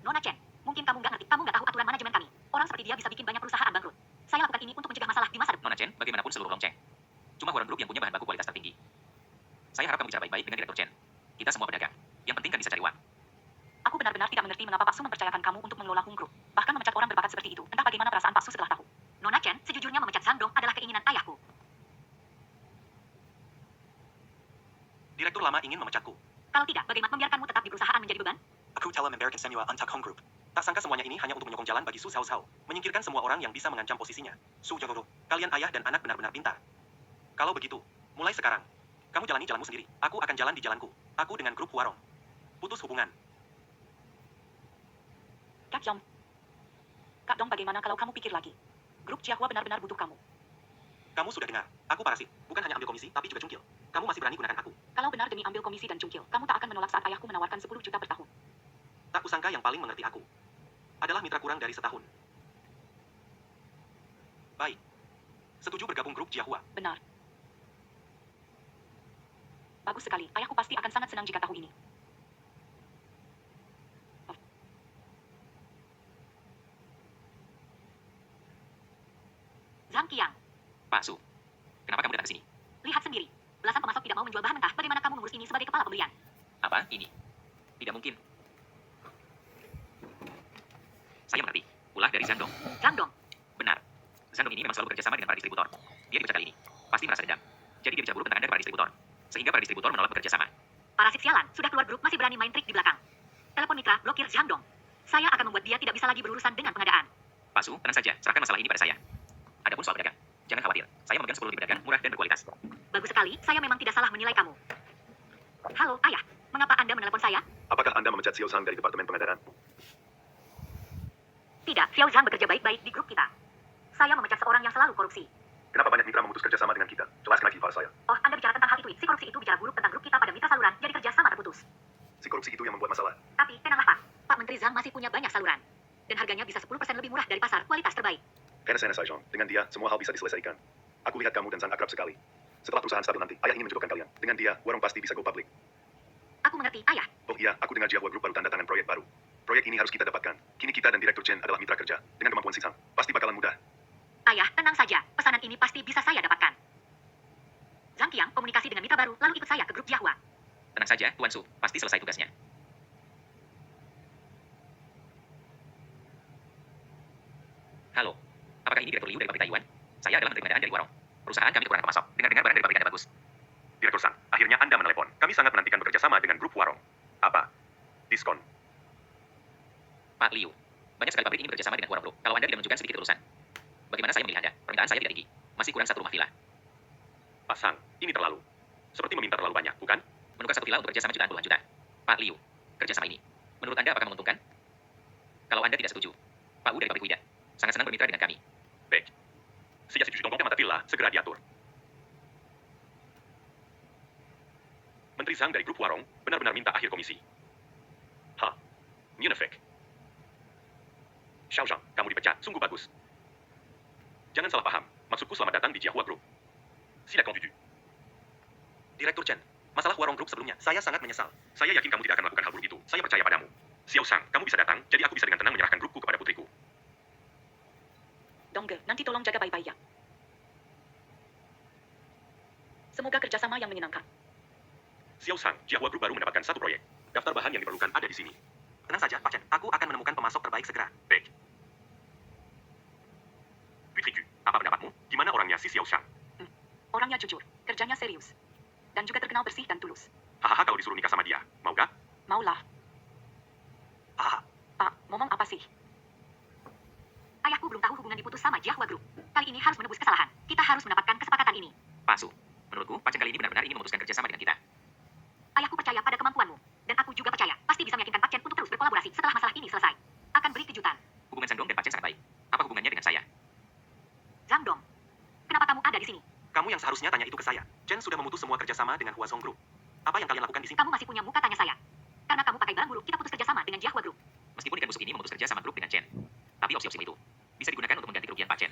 C: Nona Chen, mungkin kamu nggak ngerti. Kamu nggak tahu aturan manajemen kami. Orang seperti dia bisa bikin banyak perusahaan bangkrut. Saya lakukan ini untuk mencegah masalah di masa depan.
D: Nona Chen, bagaimanapun seluruh Long Cheng. Cuma Huarong Group yang punya bahan baku kualitas tertinggi. Saya harap kamu bicara baik-baik dengan Direktur Chen. Kita semua pedagang. Yang penting kan bisa cari uang.
C: Aku benar-benar tidak mengerti mengapa Pak Su mempercayakan kamu untuk mengelola Hung Group. Bahkan memecat orang berbakat seperti itu. Entah bagaimana perasaan Pak Su setelah tahu. Nona Chen, sejujurnya memecat Zhang Dong adalah keinginan ayahku.
D: Direktur lama ingin memecatku.
C: Kalau tidak, bagaimana membiarkanmu tetap di perusahaan menjadi beban?
D: Aku telah membiarkan Samuel antak Hong Group. Tak sangka semuanya ini hanya untuk menyokong jalan bagi Su Xiao Xiao. Menyingkirkan semua orang yang bisa mengancam posisinya. Su Jogoro, kalian ayah dan anak benar-benar pintar. Kalau begitu, mulai sekarang, kamu jalani jalanmu sendiri. Aku akan jalan di jalanku. Aku dengan grup Huarong. Putus hubungan.
C: Kak Dong. Kak Dong, bagaimana kalau kamu pikir lagi? Grup Jiahua benar-benar butuh kamu.
D: Kamu sudah dengar. Aku parasit. Bukan hanya ambil komisi, tapi juga cungkil. Kamu masih berani gunakan aku.
C: Kalau benar demi ambil komisi dan cungkil, kamu tak akan menolak saat ayahku menawarkan 10 juta per tahun.
D: Tak kusangka yang paling mengerti aku adalah mitra kurang dari setahun. Baik. Setuju bergabung grup Jiahua.
C: Benar. Bagus sekali. Ayahku pasti akan sangat senang jika tahu ini. Zhang Qiang,
D: Pak Su, kenapa kamu datang ke sini?
C: lihat sendiri. Belasan pemasok tidak mau menjual bahan mentah. Bagaimana kamu mengurus ini sebagai kepala pembelian?
D: Apa? Ini? Tidak mungkin. Saya mengerti. Ulah dari Zhang Dong.
C: Zhang Dong,
D: Benar. Zhang Dong ini memang selalu bekerja sama dengan para distributor. Dia dipecat kali ini. Pasti merasa dendam. Jadi dia bicara buruk tentang Anda kepada distributor. Sehingga para distributor menolak bekerja sama.
C: parasit sialan, sudah keluar grup masih berani main trik di belakang. Telepon mitra, blokir Zhang Dong. Saya akan membuat dia tidak bisa lagi berurusan dengan pengadaan.
D: Pak Su, tenang saja. Serahkan masalah ini pada saya. Adapun soal pedagang, jangan khawatir. Saya memegang 10 lebih pedagang murah dan berkualitas.
C: Bagus sekali, saya memang tidak salah menilai kamu. Halo, ayah. Mengapa Anda menelepon saya?
E: Apakah Anda memecat Xiao Zhang dari Departemen Pengadaan?
C: Tidak, Xiao Zhang bekerja baik-baik di grup kita. Saya memecat seorang yang selalu korupsi.
E: Kenapa banyak mitra memutus kerjasama dengan kita? Jelaskan lagi pada saya.
C: Oh, Anda bicara tentang hal itu. Si korupsi itu bicara buruk tentang grup kita pada mitra saluran, jadi kerjasama terputus.
E: Si korupsi itu yang membuat masalah.
C: Tapi, tenanglah Pak. Pak Menteri Zhang masih punya banyak saluran. Dan harganya bisa 10% lebih murah dari pasar, kualitas terbaik.
E: Karena saya Saijong, dengan dia, semua hal bisa diselesaikan. Aku lihat kamu dan Zhang akrab sekali. Setelah perusahaan stabil nanti, ayah ingin menjodohkan kalian. Dengan dia, warung pasti bisa go public.
C: Aku mengerti, ayah.
E: Oh iya, aku dengar Jiahua Group baru tanda tangan proyek baru. Proyek ini harus kita dapatkan. Kini kita dan Direktur Chen adalah mitra kerja. Dengan kemampuan si Zhang, pasti bakalan mudah.
C: Ayah, tenang saja. Pesanan ini pasti bisa saya dapatkan. Zhang Qiang komunikasi dengan mitra baru, lalu ikut saya ke grup Jiahua.
D: Tenang saja, Tuan Su. Pasti selesai tugasnya. Halo. Apakah ini Direktur Liu dari pabrik Taiwan? Saya adalah Menteri Pengadaan dari Warong. Perusahaan kami kekurangan pemasok. Dengar-dengar barang dari pabrik Anda bagus.
E: Direktur Sang, akhirnya Anda menelepon. Kami sangat menantikan bekerja sama dengan grup warung. Apa? Diskon.
C: Pak Liu, banyak sekali pabrik ingin bekerja sama dengan Warung Group. Kalau Anda tidak menunjukkan sedikit ketulusan, bagaimana saya memilih Anda? Permintaan saya tidak tinggi. Masih kurang 1 rumah villa.
E: Pak Sang, ini terlalu. Seperti meminta terlalu banyak, bukan?
C: Menukar 1 villa untuk bekerja sama jutaan puluhan juta. Pak Liu, kerja sama ini, menurut Anda apakah menguntungkan? Kalau Anda tidak setuju, Pak Wu dari pabrik Wida sangat senang bermitra dengan kami.
E: Baik. Sejak si Dongkong mata villa, segera diatur. Menteri Zhang dari grup warung benar-benar minta akhir komisi. Hah, Munafik. Xiao Zhang, kamu dipecat, sungguh bagus. Jangan salah paham, maksudku selamat datang di Jiahua Group. Sila confudu. Direktur Chen, masalah warung grup sebelumnya, saya sangat menyesal. Saya yakin kamu tidak akan melakukan hal buruk itu. Saya percaya padamu. Xiao Zhang, kamu bisa datang, jadi aku bisa dengan tenang menyerahkan grupku kepada putriku.
C: Dongge, nanti tolong jaga baik-baik ya. Semoga kerjasama yang menyenangkan.
E: Xiao Zhang, Jiahua Group baru mendapatkan 1 proyek. Daftar bahan yang diperlukan ada di sini.
D: Tenang saja, Pak Chen. Aku akan menemukan pemasok terbaik segera.
E: Baik. Putriku, apa pendapatmu? Gimana orangnya si Xiao Zhang?
C: Orangnya jujur, kerjanya serius, dan juga terkenal bersih dan tulus.
E: Hahaha, kalau disuruh nikah sama dia, mau gak?
C: Maulah.
D: Ah,
C: Pak, ngomong apa sih? Ayahku belum tahu hubungan diputus sama Jiahua Group. Kali ini harus menebus kesalahan. Kita harus mendapatkan kesepakatan ini.
D: Pak Su, menurutku Pak Chen kali ini benar-benar ingin memutuskan kerjasama dengan kita.
C: Ayahku percaya pada kemampuanmu. Dan aku juga percaya, pasti bisa meyakinkan Pak Chen untuk terus berkolaborasi setelah masalah ini selesai. Akan beri kejutan.
D: Hubungan Zhang Dong dan Pak Chen sangat baik. Apa hubungannya dengan saya?
C: Zhang Dong, kenapa kamu ada di sini?
D: Kamu yang seharusnya tanya itu ke saya. Chen sudah memutus semua kerjasama dengan Huazhong Group. Apa yang kalian lakukan di sini?
C: Kamu masih punya muka tanya saya. Karena kamu pakai barang buruk, kita putus kerjasama dengan Jiahua Group.
D: Meskipun ikan busuk ini memutus kerja sama grup dengan Chen. Tapi opsi-opsi itu bisa digunakan untuk mengganti kerugian Pak Chen.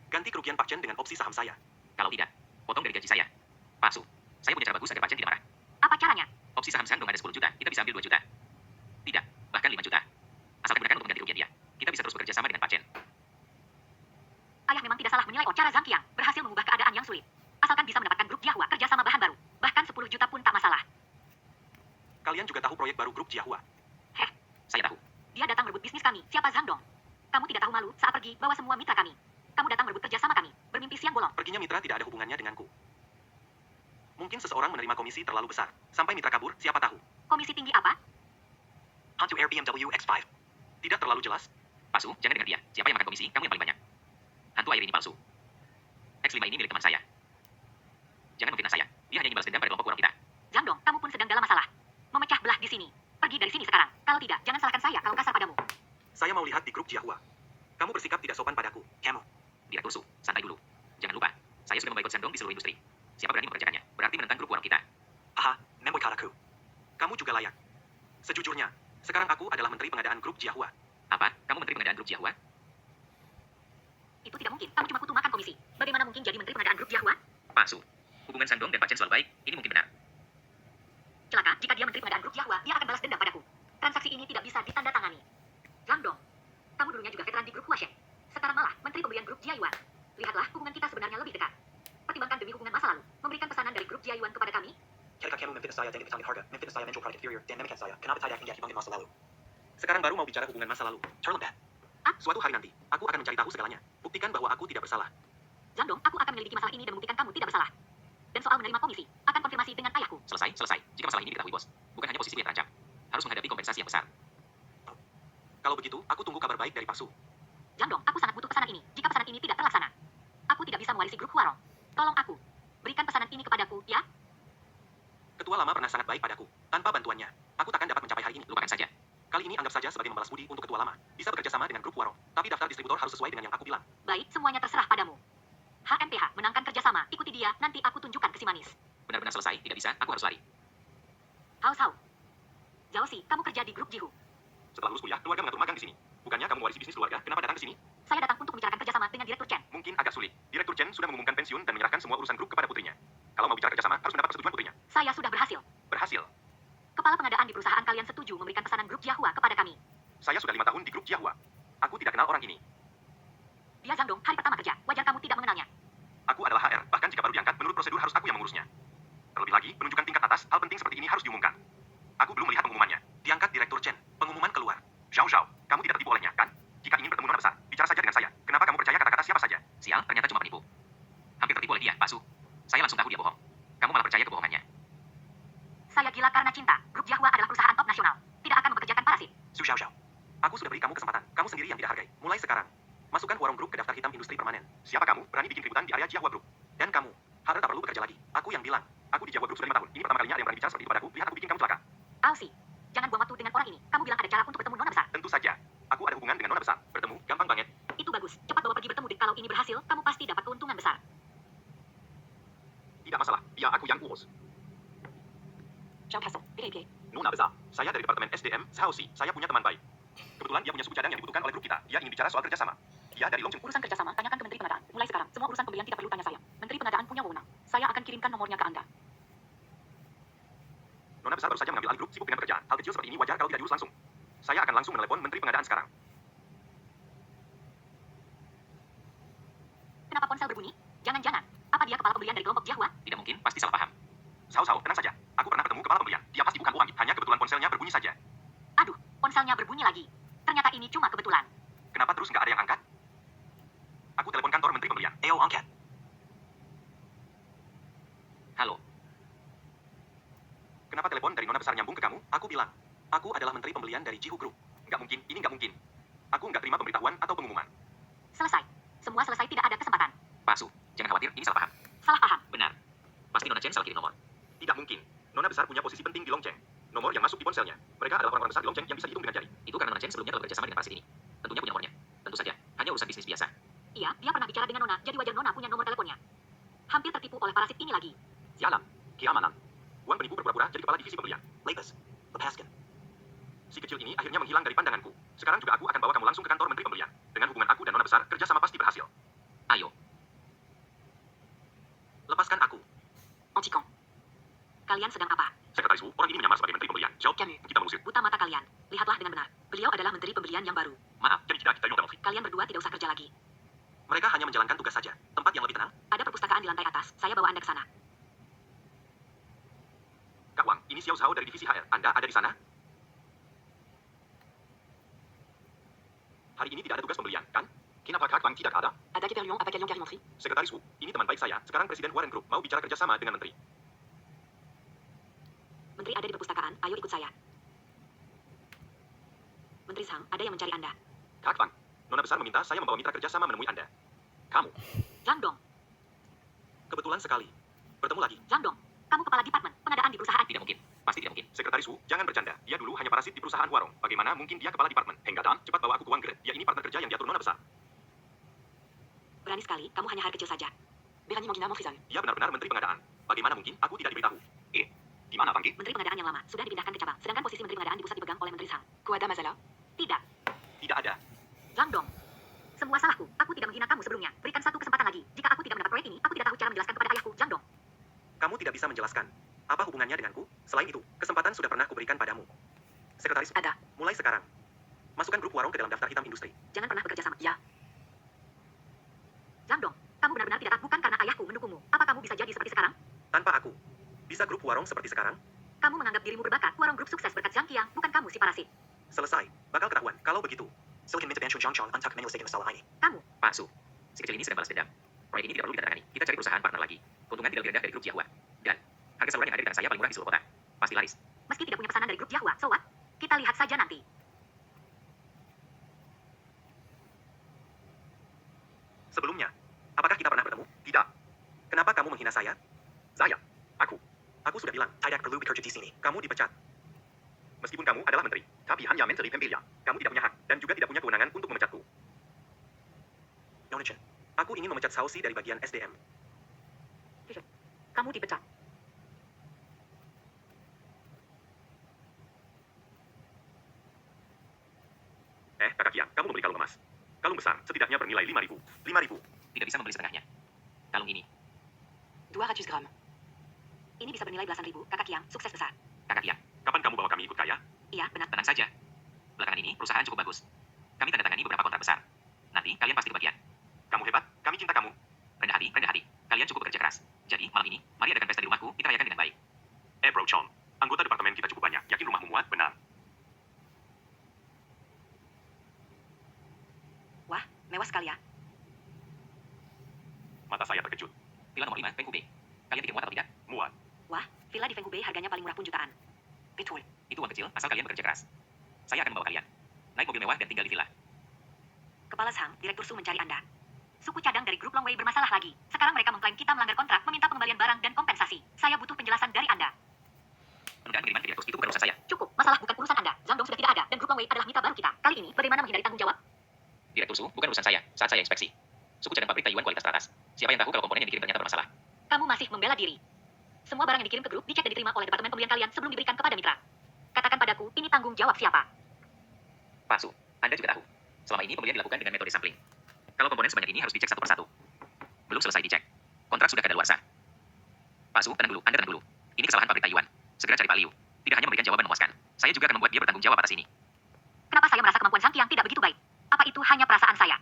E: Ganti kerugian Pak Chen dengan opsi saham saya.
D: Kalau tidak, potong dari gaji saya. Pak Su, saya punya cara bagus agar Pak Chen tidak marah.
C: Apa caranya?
D: Opsi saham Zhang Dong ada 10 juta, kita bisa ambil 2 juta. Tidak, bahkan 5 juta. Asalkan gunakan untuk mengganti kerugian dia. Kita bisa terus bekerja sama dengan Pak Chen.
C: Ayah memang tidak salah menilai cara Zhang Qiang berhasil mengubah keadaan yang sulit. Asalkan bisa mendapatkan grup Jiahua kerjasama bahan baru. Bahkan 10 juta pun tak masalah.
E: Kalian juga tahu proyek baru grup Jiahua.
D: Saya tahu.
C: Dia datang merebut bisnis kami. Siapa Zhang Dong? Kamu tidak tahu malu saat pergi bawa semua mitra kami. Kamu datang merebut kerjasama kami. Bermimpi siang bolong.
E: Perginya mitra tidak ada hubungannya denganku. Mungkin seseorang menerima komisi terlalu besar. Sampai mitra kabur, siapa tahu.
C: Komisi tinggi apa?
D: Hantu Air BMW X5.
E: Tidak terlalu jelas.
D: Pak Su, jangan dengar dia. Siapa yang makan komisi, kamu yang paling banyak. Hantu air ini palsu. X5 ini milik teman saya. Jangan memfitnah saya. Dia hanya ingin balas dendam pada kelompok kurang kita.
C: Zhang Dong, kamu pun sedang dalam masalah. Memecah belah di sini. Pergi dari sini sekarang. Kalau tidak, jangan salahkan saya kalau kasar padamu.
E: Saya mau lihat di grup Jiahua. Kamu bersikap tidak sopan padaku.
D: Kamu, Direktur Su, santai dulu. Jangan lupa, saya sudah memboikot Zhang Dong di seluruh industri. Siapa berani memperkerjakannya, berarti menentang grup warung kita.
E: Aha, memboikot aku. Kamu juga layak. Sejujurnya, sekarang aku adalah menteri pengadaan grup Jiahua.
D: Apa? Kamu menteri pengadaan grup Jiahua?
C: Itu tidak mungkin. Kamu cuma kutu makan komisi. Bagaimana mungkin jadi menteri pengadaan grup Jiahua?
D: Pak Su, hubungan Zhang Dong dan Pak Chen selalu baik, ini mungkin benar.
C: Celaka, jika dia menteri pengadaan grup Jiahua, dia akan balas dendam padaku. Transaksi ini tidak bisa ditandatangani. Zhang Dong, kamu dulunya juga veteran di grup Huashen. Sekarang malah menteri pembelian grup Jiayuan. Lihatlah, hubungan kita sebenarnya lebih dekat. Pertimbangkan demi hubungan masa lalu. Memberikan pesanan dari grup Jiayuan kepada kami.
E: Ketika kamu memfitnah saya dengan petani harga, memfitnah saya menjual produk inferior, dan memakan saya, kenapa tidak hingga hubungan masa lalu? Sekarang baru mau bicara hubungan masa lalu. Terlambat. Suatu hari nanti, aku akan mencari tahu segalanya. Buktikan bahwa aku tidak bersalah.
C: Zhang Dong, aku akan menyelidiki masalah ini dan membuktikan kamu tidak bersalah. Dan soal menerima komisi, akan konfirmasi dengan ayahku.
D: Selesai. Jika masalah ini diketahui bos, bukan hanya posisiku yang terancam. Harus menghadapi kompensasi yang besar.
E: Kalau begitu, aku tunggu kabar baik dari Pak Su.
C: Zhang Dong, aku sangat butuh pesanan ini. Jika pesanan ini tidak terlaksana, aku tidak bisa mewarisi grup Huarong. Tolong aku. Berikan pesanan ini kepadaku, ya?
E: Ketua lama pernah sangat baik padaku. Tanpa bantuannya, aku takkan dapat mencapai hari ini.
D: Lupakan saja.
E: Kali ini anggap saja sebagai membalas budi untuk ketua lama. Bisa bekerja sama dengan grup warung. Tapi daftar distributor harus sesuai dengan yang aku bilang.
C: Baik, semuanya terserah padamu. HMPH menangkan kerjasama. Ikuti dia, nanti aku tunjukkan ke si manis.
D: Benar-benar selesai, tidak bisa, aku harus lari.
C: Hao. Jiaoxi, kamu kerja di grup Jihu.
E: Setelah lulus kuliah, keluarga mengatur magang di sini. Bukannya kamu mewarisi bisnis keluarga, kenapa datang ke sini?
C: Saya datang untuk membicarakan kerjasama dengan Direktur Chen.
E: Mungkin agak sulit. Direktur Chen sudah mengumumkan pensiun dan menyerahkan semua urusan grup kepada putrinya. Kalau mau bicara kerjasama, harus mendapat persetujuan putrinya.
C: Saya sudah berhasil.
E: Berhasil.
C: Kepala pengadaan di perusahaan kalian setuju memberikan pesanan grup Jiahua kepada kami.
E: Saya sudah 5 tahun di grup Jiahua. Aku tidak kenal orang ini.
C: Dia Zhang Dong, hari pertama kerja. Wajar kamu tidak mengenalnya.
E: Aku adalah HR, bahkan jika baru diangkat, menurut prosedur harus aku yang mengurusnya. Terlebih lagi, penunjukan tingkat atas, hal penting seperti ini harus diumumkan. Aku belum melihat pengumumannya. Diangkat Direktur Chen. Pengumuman keluar. Zhao, kamu tidak tertipu olehnya, kan? Jika ingin bertemu nona besar, bicara saja dengan saya. Kenapa kamu percaya kata-kata siapa saja?
D: Sial, ternyata cuma penipu. Hampir tertipu oleh dia, Pak Su. Saya langsung tahu dia bohong. Kamu malah Masukkan Warung Group ke daftar hitam industri permanen.
E: Siapa kamu berani bikin keributan di area Jiahua Group?
D: Dan kamu, harus tak perlu bekerja lagi. Aku yang bilang.
E: Aku di Jiahua Group sudah 5 tahun. Ini pertama kalinya ada yang berani bicara seperti itu padaku. Lihat aku bikin kamu celaka.
C: Alsi, jangan buang waktu dengan orang ini. Kamu bilang ada cara untuk bertemu nona besar.
E: Tentu saja. Aku ada hubungan dengan nona besar. Bertemu gampang banget.
C: Itu bagus. Cepat bawa pergi bertemu. Kalau ini berhasil, kamu pasti dapat keuntungan besar.
E: Tidak masalah. Biar aku yang urus.
C: Jump Hassel, PAPA.
E: Nona besar. Saya dari Departemen SDM, Sausi. Saya punya teman baik. Kebetulan dia punya suku cadang yang dibutuhkan oleh grup kita. Dia ingin bicara soal kerjasama. Dia dari Longcheng.
C: Urusan kerjasama, tanyakan ke Menteri Pengadaan. Mulai sekarang, semua urusan pembelian tidak perlu tanya saya. Menteri Pengadaan punya wewenang. Saya akan kirimkan nomornya ke Anda.
E: Nona besar baru saja mengambil alih grup, sibuk dengan pekerjaan. Hal kecil seperti ini wajar kalau tidak diurus langsung. Saya akan langsung menelepon Menteri Pengadaan sekarang.
C: Kenapa ponsel berbunyi? Jangan-jangan. Apa dia kepala pembelian dari kelompok Jiahua?
D: Tidak mungkin, pasti salah paham.
E: Sao, tenang saja. Aku pernah bertemu kepala pembelian. Dia pasti bukan orang. Hanya kebetulan ponselnya berbunyi saja.
C: Aduh, ponselnya berbunyi lagi. Ternyata ini cuma kebetulan.
E: Kenapa terus nggak ada yang angkat? Aku telepon kantor Menteri Pembelian.
D: Ayo angkat. Halo,
E: Kenapa telepon dari nona besar nyambung ke kamu?
D: aku bilang. Aku adalah Menteri Pembelian dari Jihu Group.
E: Nggak mungkin, ini nggak mungkin. Aku nggak terima pemberitahuan atau pengumuman.
C: Selesai. Semua selesai, tidak ada kesempatan.
D: Palsu. Jangan khawatir, ini salah paham.
C: Salah paham.
D: Benar. Pasti Nona Chen salah kirim nomor.
E: Tidak mungkin. Nona besar punya posisi penting di Longcheng. Nomor yang masuk di ponselnya. Mereka adalah orang-orang besar di Longcheng yang bisa dihitung dengan jari.
D: Itu karena Nona Chen sebelumnya telah bekerja sama dengan parasit ini. Tentunya punya nomornya. Tentu saja, hanya urusan bisnis biasa.
C: Iya, dia pernah bicara dengan Nona, jadi wajar Nona punya nomor teleponnya. Hampir tertipu oleh parasit ini lagi.
E: Sialan. Kiamanan. Uang penipu berpura-pura jadi kepala divisi pembelian.
D: Lapis, lepaskan.
E: Si kecil ini akhirnya menghilang dari pandanganku. Sekarang juga aku akan bawa kamu langsung ke kantor Menteri Pembelian. Dengan hubungan aku dan nona besar, kerjasama pasti berhasil.
D: Ayo. Lepaskan aku.
C: Antikong. Kalian sedang apa?
E: Sekretaris Wu, orang ini menyamar sebagai Menteri Pembelian. Jawab,
C: Kamu.
E: kita mengusir.
C: Buta mata kalian. Lihatlah dengan benar. Beliau adalah Menteri Pembelian yang baru.
D: Maaf,
E: Jadi kita yang konflik.
C: Kalian berdua tidak usah kerja lagi.
D: mereka hanya menjalankan tugas saja. Tempat yang lebih tenang.
C: Ada perpustakaan di lantai atas. Saya bawa Anda ke sana.
E: Kak Wang, ini Xiao Zhao dari divisi HR. Anda ada di sana? Hari ini tidak ada tugas pembelian, kan? Kenapa Kak Wang tidak ada?
C: Ada Keterion, apa kalian cari menteri?
E: Sekretaris Wu, ini teman baik saya. Sekarang Presiden Warren Group mau bicara kerjasama dengan Menteri.
C: Menteri ada di perpustakaan. Ayo ikut saya. Menteri Sang, ada yang mencari Anda.
E: Kak Wang, Nona besar meminta saya membawa mitra kerjasama menemui Anda. Kamu,
C: Zhang Dong.
D: Kebetulan sekali. Bertemu lagi.
C: Zhang Dong. Kamu kepala departemen pengadaan di perusahaan.
D: Tidak mungkin. Pasti tidak mungkin.
E: Sekretaris Wu, jangan bercanda. Dia dulu hanya parasit di perusahaan warung. Bagaimana mungkin dia kepala departemen? Hengga dan, cepat bawa aku ke Wang Gred. Dia ini partner kerja yang diatur Nona besar.
C: Berani sekali, kamu hanya hal kecil saja. Berani Mongina Monfizan.
E: Dia benar-benar menteri pengadaan. Bagaimana mungkin aku tidak diberitahu? Di mana Panggi?
C: Menteri pengadaan yang lama sudah dipindahkan ke cabang, sedangkan posisi menteri pengadaan di pusat dipegang oleh Menteri Sang. Kuada masalah? Tidak.
E: Tidak ada.
C: Zhang Dong. Semua salahku. Aku tidak menghina kamu sebelumnya. Berikan satu kesempatan lagi. Jika aku tidak mendapat proyek ini, aku tidak tahu cara menjelaskan kepada ayahku, Zhang Dong.
D: Kamu tidak bisa menjelaskan. Apa hubungannya denganku? Selain itu, kesempatan sudah pernah kuberikan padamu. Sekretaris,
C: Ada.
D: mulai sekarang. Masukkan grup warung ke dalam daftar hitam industri.
C: Jangan pernah bekerja sama. Ya. Zhang Dong, kamu benar-benar tidak taat bukan karena ayahku mendukungmu. Apa kamu bisa jadi seperti sekarang?
D: Tanpa aku, bisa grup warung seperti sekarang?
C: Kamu menganggap dirimu berbakat. Warung grup sukses berkat Zhang Qiang, bukan kamu si parasit.
D: Selesai. Bakal ketahuan. Kalau begitu, silakan minta Zhang Chong untuk menyelesaikan masalah ini.
C: Kamu.
D: Pak Su, si kecil ini sedang balas dendam. Proyek ini tidak perlu ditandatangani. Kita cari perusahaan partner lagi. Keuntungan tidak lebih rendah dari grup Jiahua. Dan harga saluran yang ada di tangan saya paling murah di seluruh kota. Pasti laris.
C: Meski tidak punya pesanan dari grup Jiahua, so what? Kita lihat saja nanti.
D: Sebelumnya, apakah kita pernah bertemu?
E: Tidak.
D: Kenapa kamu menghina saya?
E: Saya. Aku.
D: Aku sudah bilang, tidak perlu bekerja di sini. Kamu dipecat.
E: Meskipun kamu adalah menteri, tapi hanya menteri pembelian. Kamu tidak punya hak dan juga tidak punya kewenangan untuk memecatku.
D: Nona Chen, aku ingin memecat Sausi dari bagian SDM.
C: Kamu dipecat.
E: Kakak Kian, kamu membeli kalung emas. Kalung besar, setidaknya bernilai 5.000. 5.000.
D: Tidak bisa membeli setengahnya. Kalung ini,
C: 200 gram. Ini bisa bernilai belasan ribu. Kakak Kiang, sukses besar.
D: kakak Kian.
E: Kapan kamu bawa kami ikut kaya?
C: Iya, benar.
D: Tenang saja. Belakangan ini, perusahaan cukup bagus. Kami tanda tangani beberapa kontrak besar. Nanti, kalian pasti kebagian.
E: Kamu hebat, kami cinta kamu.
D: Rendah hati, rendah hati. Kalian cukup bekerja keras. Jadi, malam ini, mari adakan pesta di rumahku, kita rayakan dengan baik.
E: Bro Chong, anggota departemen kita cukup banyak. Yakin rumahmu muat? Benar.
C: Wah, mewah sekali ya.
E: Mata saya terkejut.
D: Villa nomor 5, Feng Hubei. Kalian pikir muat atau tidak?
E: Muat.
C: Wah, villa di Feng Hubei harganya paling murah pun jutaan. Betul.
D: Itu uang kecil, asal kalian bekerja keras. Saya akan membawa kalian. Naik mobil mewah dan tinggal di villa.
C: Kepala Sang, Direktur Su mencari Anda. Suku cadang dari grup Longwei bermasalah lagi. Sekarang mereka mengklaim kita melanggar kontrak, meminta pengembalian barang dan kompensasi. Saya butuh penjelasan dari Anda.
D: Penundaan pengiriman ke direktur itu bukan urusan saya.
C: Cukup, masalah bukan urusan Anda. Zhang Dong sudah tidak ada, dan grup Longwei adalah mitra baru kita. Kali ini, bagaimana menghindari tanggung jawab?
D: Direktur Su bukan urusan saya saat saya inspeksi. Suku cadang pabrik Taiwan kualitas teratas. Siapa yang tahu kalau komponen yang dikirim ternyata bermasalah?
C: Kamu masih membela diri. Semua barang yang dikirim ke grup dicek dan diterima oleh departemen pembelian kalian sebelum diberikan kepada mitra. Katakan padaku, ini tanggung jawab siapa?
D: Pak Su, Anda juga tahu. Selama ini pembelian dilakukan dengan metode sampling. Kalau komponen sebanyak ini harus dicek satu persatu. Belum selesai dicek. Kontrak sudah kadaluarsa. Pak Su, tenang dulu. Anda tenang dulu. Ini kesalahan pabrik Taiwan. Segera cari Pak Liu. Tidak hanya memberikan jawaban memuaskan. Saya juga akan membuat dia bertanggung jawab atas ini.
C: Kenapa saya merasa kemampuan Sang Qiang tidak begitu baik? Apa itu hanya perasaan saya?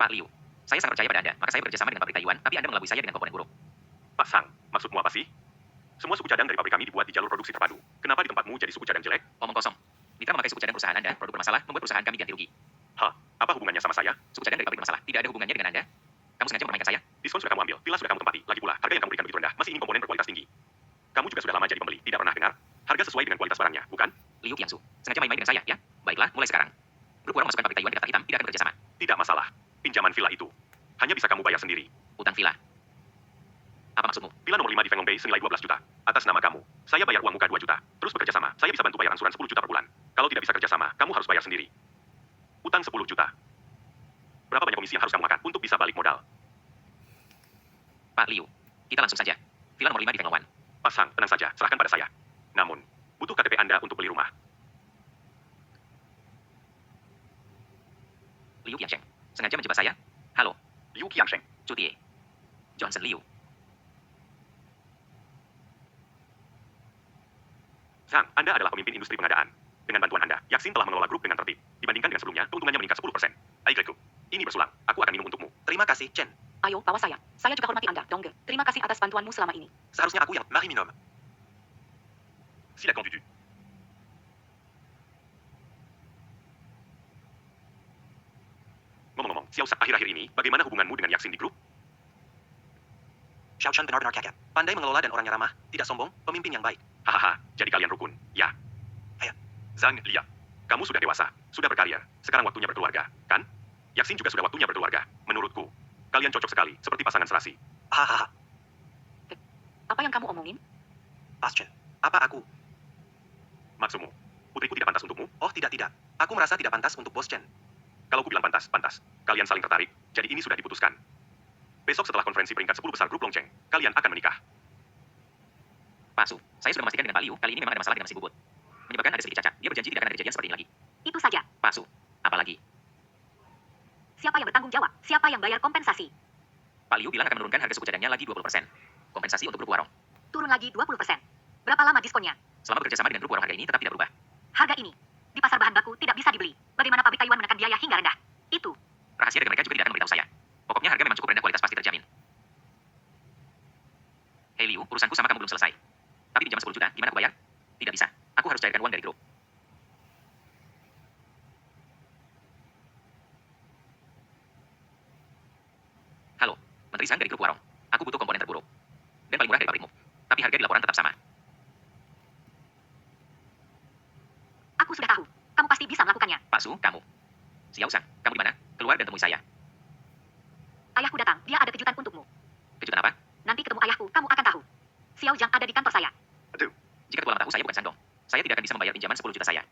D: Pak Liu, saya sangat percaya pada Anda, maka saya bekerja sama dengan pabrik Taiwan, tapi Anda mengelabui saya dengan komponen buruk.
E: Pak Sang, maksudmu apa sih? Semua suku cadang dari pabrik kami dibuat di jalur produksi terpadu. Kenapa di tempatmu jadi suku cadang jelek?
D: Omong kosong. Mitra memakai suku cadang perusahaan Anda, produk bermasalah, membuat perusahaan kami ganti rugi.
E: Hah, apa hubungannya sama saya?
D: Suku cadang dari pabrik bermasalah, tidak ada hubungannya dengan Anda. Kamu sengaja mempermainkan saya?
E: Diskon sudah kamu ambil, villa sudah kamu tempati. Lagi pula, harga yang kamu berikan begitu rendah, masih ingin komponen berkualitas tinggi. Kamu juga sudah lama jadi pembeli, tidak pernah dengar? Harga sesuai dengan kualitas barangnya, bukan?
D: Liu Qiangsu, sengaja main-main dengan saya, ya? Baiklah, mulai sekarang. Grup warung masukkan pabrik Taiwan ke daftar hitam, tidak akan bekerja sama.
E: Tidak masalah. Pinjaman villa itu hanya bisa kamu bayar sendiri.
D: Utang villa. Apa maksudmu?
E: Villa nomor 5 di Fenglong Bay senilai 12 juta. Atas nama kamu. Saya bayar uang muka 2 juta. Terus bekerja sama, saya bisa bantu bayar angsuran 10 juta per bulan. Kalau tidak bisa kerja sama, kamu harus bayar sendiri. Utang 10 juta. Berapa banyak komisi yang harus kamu makan untuk bisa balik modal?
D: Pak Liu, kita langsung saja. Villa nomor 5 di Fenglong Wan.
E: Pak Sang, tenang saja, serahkan pada saya. Namun, butuh KTP Anda untuk beli rumah.
D: Liu Qiangsheng, sengaja menjebak saya? Halo,
E: Liu Qiangsheng.
D: Cutie. Johnson Liu.
E: Sang, Anda adalah pemimpin industri pengadaan. Dengan bantuan Anda, Yaksin telah mengelola grup dengan tertib. Dibandingkan dengan sebelumnya, keuntungannya meningkat 10%. Ayo Group, ini bersulang. Aku akan minum untukmu.
D: Terima kasih, Chen.
C: Ayo, bawa saya. Saya juga hormati Anda, Dongge. Terima kasih atas bantuanmu selama ini.
D: Seharusnya aku yang Marie minum.
E: Silakan Dudu. Ngomong-ngomong, Xiao Sak, akhir-akhir ini, bagaimana hubunganmu dengan Yaksin di grup?
D: Xiao Shan benar-benar kagak. Pandai mengelola dan orangnya ramah, tidak sombong, pemimpin yang baik.
E: Hahaha, jadi kalian rukun, ya?
D: Ayah.
E: Zhang Liya, kamu sudah dewasa, sudah berkarir, sekarang waktunya berkeluarga, kan? Yaksin juga sudah waktunya berkeluarga, menurutku. Kalian cocok sekali, seperti pasangan serasi.
D: Hahaha.
C: Apa yang kamu omongin?
D: Pas, Chen. Apa aku?
E: Maksudmu, putriku tidak pantas untukmu?
D: Oh, tidak. Aku merasa tidak pantas untuk bos Chen.
E: Kalau ku bilang pantas, pantas. Kalian saling tertarik, jadi ini sudah diputuskan. Besok setelah konferensi peringkat 10 besar grup Longcheng, kalian akan menikah.
D: Pak Su, saya sudah memastikan dengan Pak Liu, kali ini memang ada masalah dengan si Bubut. Menyebabkan ada sedikit cacat. Dia berjanji tidak akan ada kejadian seperti ini lagi.
C: Itu saja.
D: Pak Su, apa lagi?
C: Siapa yang bertanggung jawab? Siapa yang bayar kompensasi?
D: Pak Liu bilang akan menurunkan harga suku cadangnya lagi 20%. Kompensasi untuk grup warung.
C: Turun lagi 20%. Berapa lama diskonnya?
D: Selama bekerja sama dengan grup warung harga ini tetap tidak berubah.
C: Harga ini di pasar bahan baku tidak bisa dibeli. Bagaimana pabrik Taiwan menekan biaya hingga rendah? Itu.
D: Rahasia dagang mereka juga tidak akan memberitahu saya. Pokoknya harga memang cukup rendah, kualitas pasti terjamin. Hei Liu, urusanku sama kamu belum selesai. Tapi pinjaman 10 juta, gimana aku bayar? Tidak bisa. Aku harus cairkan uang dari grup. Halo, Menteri Sang dari grup warung. Aku butuh komponen terburuk. Dan paling murah dari pabrikmu. Tapi harga di laporan tetap sama.
C: Aku sudah tahu. Kamu pasti bisa melakukannya.
D: Pak Su, kamu. Xiao Sang, kamu di mana? Keluar dan temui saya.
C: Ayahku datang. Dia ada kejutan untukmu.
D: Kejutan apa?
C: Nanti ketemu ayahku, kamu akan tahu. Xiao Zhang ada di kantor saya.
E: Aduh,
D: Jika ketua tahu saya bukan Sandong. Saya tidak akan bisa membayar pinjaman 10 juta saya.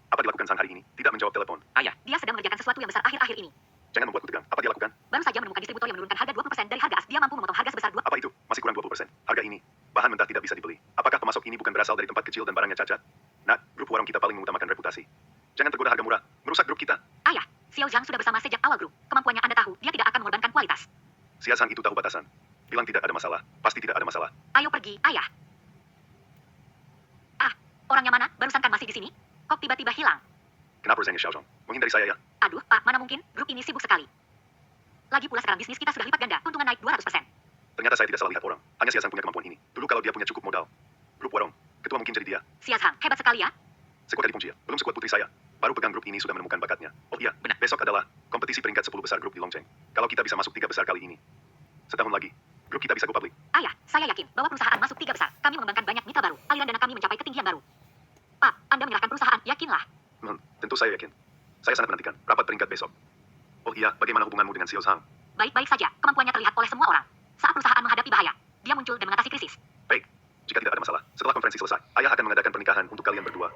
E: apa dilakukan Sang hari ini? Tidak menjawab telepon.
D: Ayah,
C: Dia sedang mengerjakan sesuatu yang besar akhir-akhir ini.
E: Jangan membuatku tegang. Apa dia lakukan?
C: Baru saja menemukan distributor yang menurunkan harga 20% dari harga as. Dia mampu memotong harga sebesar 2.
E: Apa itu? Masih kurang 20%. Harga ini, bahan mentah tidak bisa dibeli. Apakah pemasok ini bukan berasal dari tempat kecil dan barangnya cacat? Nah, grup warung kita paling mengutamakan reputasi. Jangan tergoda harga murah, merusak grup kita.
C: Ayah, Xiao Zhang sudah bersama sejak awal grup. Kemampuannya Anda tahu, dia tidak akan mengorbankan kualitas.
E: Siasang itu tahu batasan. Bilang tidak ada masalah, pasti tidak ada masalah.
C: Ayo pergi, ayah. Ah, orangnya mana? Barusan kan masih di sini? Kok tiba-tiba hilang?
E: Kenapa Zhang Xiaozhong? Menghindari saya ya?
C: Aduh, Pak, mana mungkin? Grup ini sibuk sekali. Lagi pula sekarang bisnis kita sudah lipat ganda. Keuntungan naik 200%.
E: Ternyata saya tidak salah lihat orang. Hanya Siasang punya kemampuan ini. Dulu kalau dia punya cukup modal. Grup warung, ketua mungkin jadi dia.
C: Xiao Zhang, hebat sekali ya.
E: Sekuat dipunci ya, belum sekuat putri saya. Baru pegang grup ini sudah menemukan bakatnya. Oh iya,
D: Benar.
E: besok adalah kompetisi peringkat 10 besar grup di Longcheng. Kalau kita bisa masuk 3 besar kali ini, setahun lagi, grup kita bisa go public.
C: Ayah, saya yakin bahwa perusahaan masuk 3 besar. Kami mengembangkan banyak mitra baru. Aliran dana kami mencapai ketinggian baru. Pak, Anda menyerahkan perusahaan, yakinlah.
E: Tentu saya yakin. Saya sangat menantikan rapat peringkat besok. Oh iya, bagaimana hubunganmu dengan Xiao Zhang?
C: Baik-baik saja, kemampuannya terlihat oleh semua orang. Saat perusahaan menghadapi bahaya, dia muncul dan mengatasi krisis.
E: Baik, jika tidak ada masalah, setelah konferensi selesai, ayah akan mengadakan pernikahan untuk kalian berdua.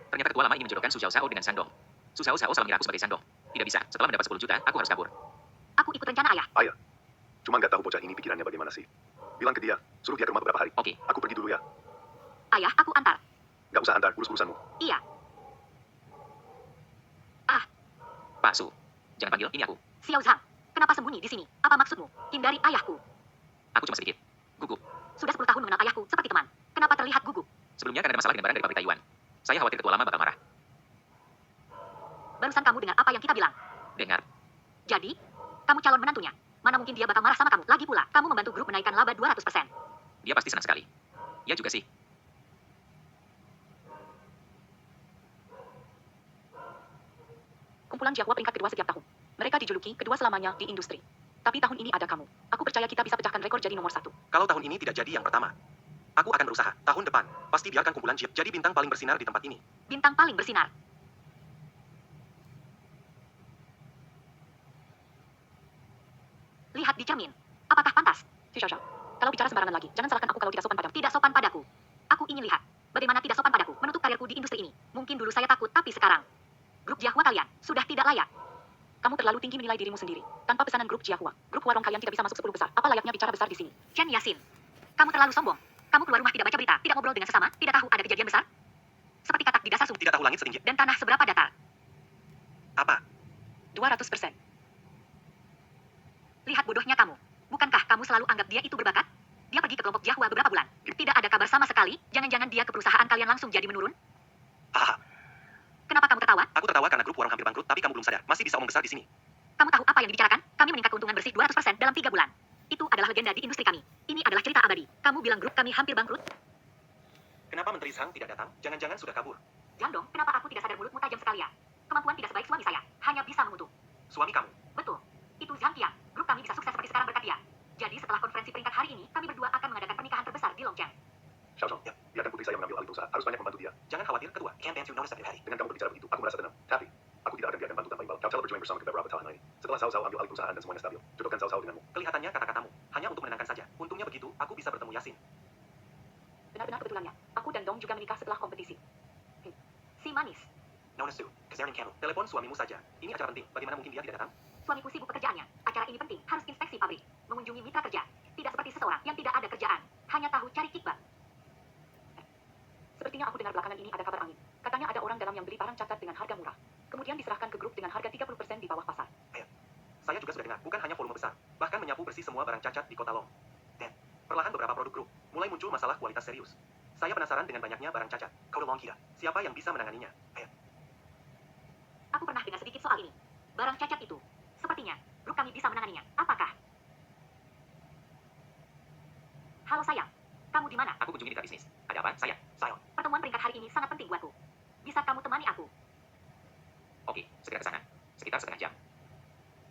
D: Ternyata ketua lama ini menjodohkan Su Xiao Zhao dengan Shandong. Su Xiao Zhao salah mengira aku sebagai Shandong. Tidak bisa, setelah mendapat 10 juta, aku harus kabur.
C: Aku ikut rencana ayah.
E: Ayah, cuma nggak tahu bocah ini pikirannya bagaimana sih. Bilang ke dia, suruh dia ke rumah beberapa hari.
D: Oke.
E: Aku pergi dulu ya.
C: Ayah, aku antar.
E: Nggak usah antar, urus urusanmu.
C: Iya.
D: Pak Su, jangan panggil, ini aku.
C: Xiao Zhang, kenapa sembunyi di sini? Apa maksudmu? Hindari ayahku.
D: Aku cuma sedikit gugup.
C: Sudah 10 tahun mengenal ayahku seperti teman. Kenapa terlihat gugup?
D: Sebelumnya kan ada masalah dengan barang dari pabrik Taiwan. Saya khawatir ketua lama bakal marah.
C: Barusan kamu dengar apa yang kita bilang.
D: Dengar,
C: Jadi, kamu calon menantunya. Mana mungkin dia bakal marah sama kamu. Lagi pula, kamu membantu grup menaikkan laba 200%.
D: dia pasti senang sekali. Ya juga sih.
C: Kumpulan Jiahua peringkat kedua setiap tahun. Mereka dijuluki kedua selamanya di industri. Tapi tahun ini ada kamu. Aku percaya kita bisa pecahkan rekor jadi nomor 1.
D: Kalau tahun ini tidak jadi yang pertama, aku akan berusaha. Tahun depan, pasti biarkan kumpulan Jiep jadi bintang paling bersinar di tempat ini.
C: Bintang paling bersinar. Lihat di cermin. Apakah pantas? Xiao, kalau bicara sembarangan lagi, jangan salahkan aku kalau tidak sopan padamu. Tidak sopan padaku. Aku ingin lihat bagaimana tidak sopan padaku menutup karirku di industri ini. Mungkin dulu saya takut, tapi sekarang grup Jiahua kalian sudah tidak layak. Kamu terlalu tinggi menilai dirimu sendiri. Tanpa pesanan grup Jiahua, grup warung kalian tidak bisa masuk 10 besar. Apa layaknya bicara besar di sini? Chen Yasin, kamu terlalu sombong. Kamu keluar rumah tidak baca berita, tidak ngobrol dengan sesama, tidak tahu ada kejadian besar? Seperti katak di dasar sumur.
D: Tidak tahu langit setinggi
C: Dan tanah seberapa datar?
D: apa?
C: 200%. Lihat bodohnya kamu. Bukankah kamu selalu anggap dia itu berbakat? Dia pergi ke kelompok Jiahua beberapa bulan. Tidak ada kabar sama sekali. Jangan-jangan dia ke perusahaan kalian langsung jadi menurun?
D: Haha,
C: Kenapa kamu tertawa?
D: aku tertawa karena grup warung hampir bangkrut, tapi kamu belum sadar. Masih bisa omong besar di sini.
C: Kamu tahu apa yang dibicarakan? Kami meningkat keuntungan bersih 200% dalam 3 bulan. Itu adalah legenda di industri kami. Ini adalah cerita abadi. Kamu bilang grup kami hampir bangkrut?
D: Kenapa Menteri Zhang tidak datang? Jangan-jangan sudah kabur.
C: Jandong, kenapa aku tidak sadar mulutmu tajam sekali ya? Kemampuan tidak sebaik suami saya. Hanya bisa mengutuk.
D: Suami kamu.
C: Betul. Itu Zhang Qiang. Grup kami bisa sukses seperti sekarang berkat dia. Jadi setelah konferensi peringkat hari ini, kami berdua akan mengadakan pernikahan terbesar di Longcheng.
E: Xiao Zhang, ya, biarkan putri saya mengambil alih perusahaan. Harus banyak membantu dia.
D: Jangan khawatir, ketua. Can't dance you notice that Patty.
E: Dengan kamu berbicara begitu, aku merasa tenang. Tapi, aku tidak akan biarkan bantu tanpa imbal. Kau telah berjuang bersama kita beberapa tahun ini. Setelah Zhao Zhao ambil alih perusahaan dan semuanya stabil, jodohkan Zhao Zhao denganmu.
D: Kelihatannya kata-katamu hanya untuk menenangkan saja. Untungnya begitu, aku bisa bertemu Yasin.
C: Benar-benar kebetulannya. Aku dan Dong juga menikah setelah kompetisi. Si manis.
D: Nona Su, Kazarian Candle. Telepon suamimu saja. Ini acara penting. Bagaimana mungkin dia tidak datang?
C: Suamiku sibuk pekerjaannya. Acara ini penting. Harus inspeksi pabrik. Mengunjungi mitra kerja. Tidak seperti seseorang yang tidak ada kerjaan. Hanya tahu cari kickback. Sepertinya aku dengar belakangan ini ada kabar angin. Katanya ada orang dalam yang beli barang cacat dengan harga murah. Kemudian diserahkan ke grup dengan harga 30% di bawah pasar.
D: Saya juga sudah dengar, bukan hanya volume besar, bahkan menyapu bersih semua barang cacat di kota Long. Dan, perlahan beberapa produk grup mulai muncul masalah kualitas serius. Saya penasaran dengan banyaknya barang cacat. Kau Long kira, siapa yang bisa menanganinya?
C: Aku pernah dengar sedikit soal ini. Barang cacat itu. Sepertinya, grup kami bisa menanganinya. Apakah? Halo sayang. Kamu di mana?
D: Aku kunjungi mitra bisnis. Ada apa? Saya, Sion.
C: Pertemuan peringkat hari ini sangat penting buatku. Bisa kamu temani aku?
D: Oke, segera ke sana. Sekitar setengah jam.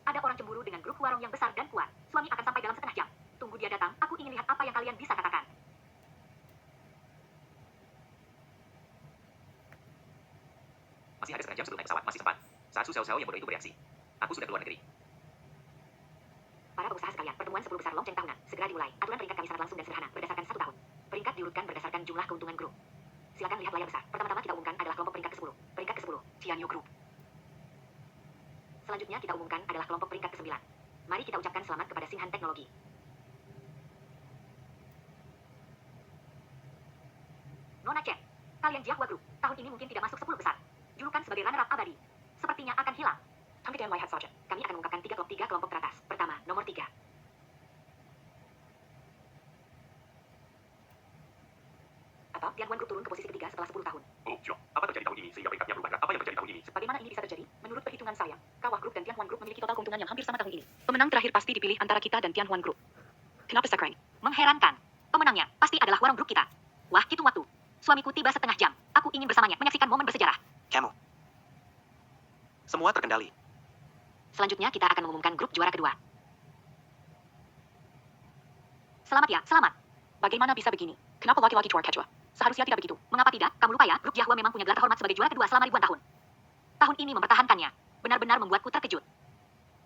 C: Ada orang cemburu dengan grup warung yang besar dan kuat. Suami akan sampai dalam setengah jam. Tunggu dia datang, aku ingin lihat apa yang kalian bisa katakan.
D: Masih ada setengah jam sebelum naik pesawat, masih sempat. Saat Su Xiao Zhao yang bodoh itu bereaksi. Aku sudah keluar negeri.
C: Para pengusaha sekalian, pertemuan 10 besar Longcheng tahunan segera dimulai. Aturan peringkat kami sangat langsung dan sederhana, berdasarkan 1 tahun. Peringkat diurutkan berdasarkan jumlah keuntungan grup. Silakan lihat layar besar. Pertama-tama kita umumkan adalah kelompok peringkat ke-10. Peringkat ke-10, Tianyu Group. Selanjutnya kita umumkan adalah kelompok peringkat ke-9. Mari kita ucapkan selamat kepada Sinhan Teknologi. Nona Chen, kalian Jiahua Group, tahun ini mungkin tidak masuk 10 besar. Julukan sebagai runner-up abadi. Sepertinya akan hilang. Tanggapan Lihat Saja. Kami akan mengungkapkan 3 kelompok teratas. Pertama, nomor 3. Atau Tianhuan Group turun ke posisi ketiga setelah 10 tahun.
E: Oh, Xiao, apa terjadi tahun ini sehingga peringkatnya berubah? Apa yang terjadi tahun ini?
C: Bagaimana ini bisa terjadi? Menurut perhitungan saya, Kawah Group dan Tianhuan Group memiliki total keuntungan yang hampir sama tahun ini. Pemenang terakhir pasti dipilih antara kita dan Tianhuan Group. Kenapa sekarang? Mengherankan. Pemenangnya pasti adalah warung grup kita. Wah, hitung waktu. Suamiku tiba setengah jam. Aku ingin bersamanya menyaksikan momen bersejarah.
D: Kamu. Semua terkendali.
C: Selanjutnya kita akan mengumumkan grup juara kedua. Selamat ya, selamat. Bagaimana bisa begini? Kenapa laki-laki juara kedua? Seharusnya tidak begitu. Mengapa tidak? Kamu lupa ya, grup Yahua memang punya gelar terhormat sebagai juara kedua selama ribuan tahun. Tahun ini mempertahankannya. Benar-benar membuatku terkejut.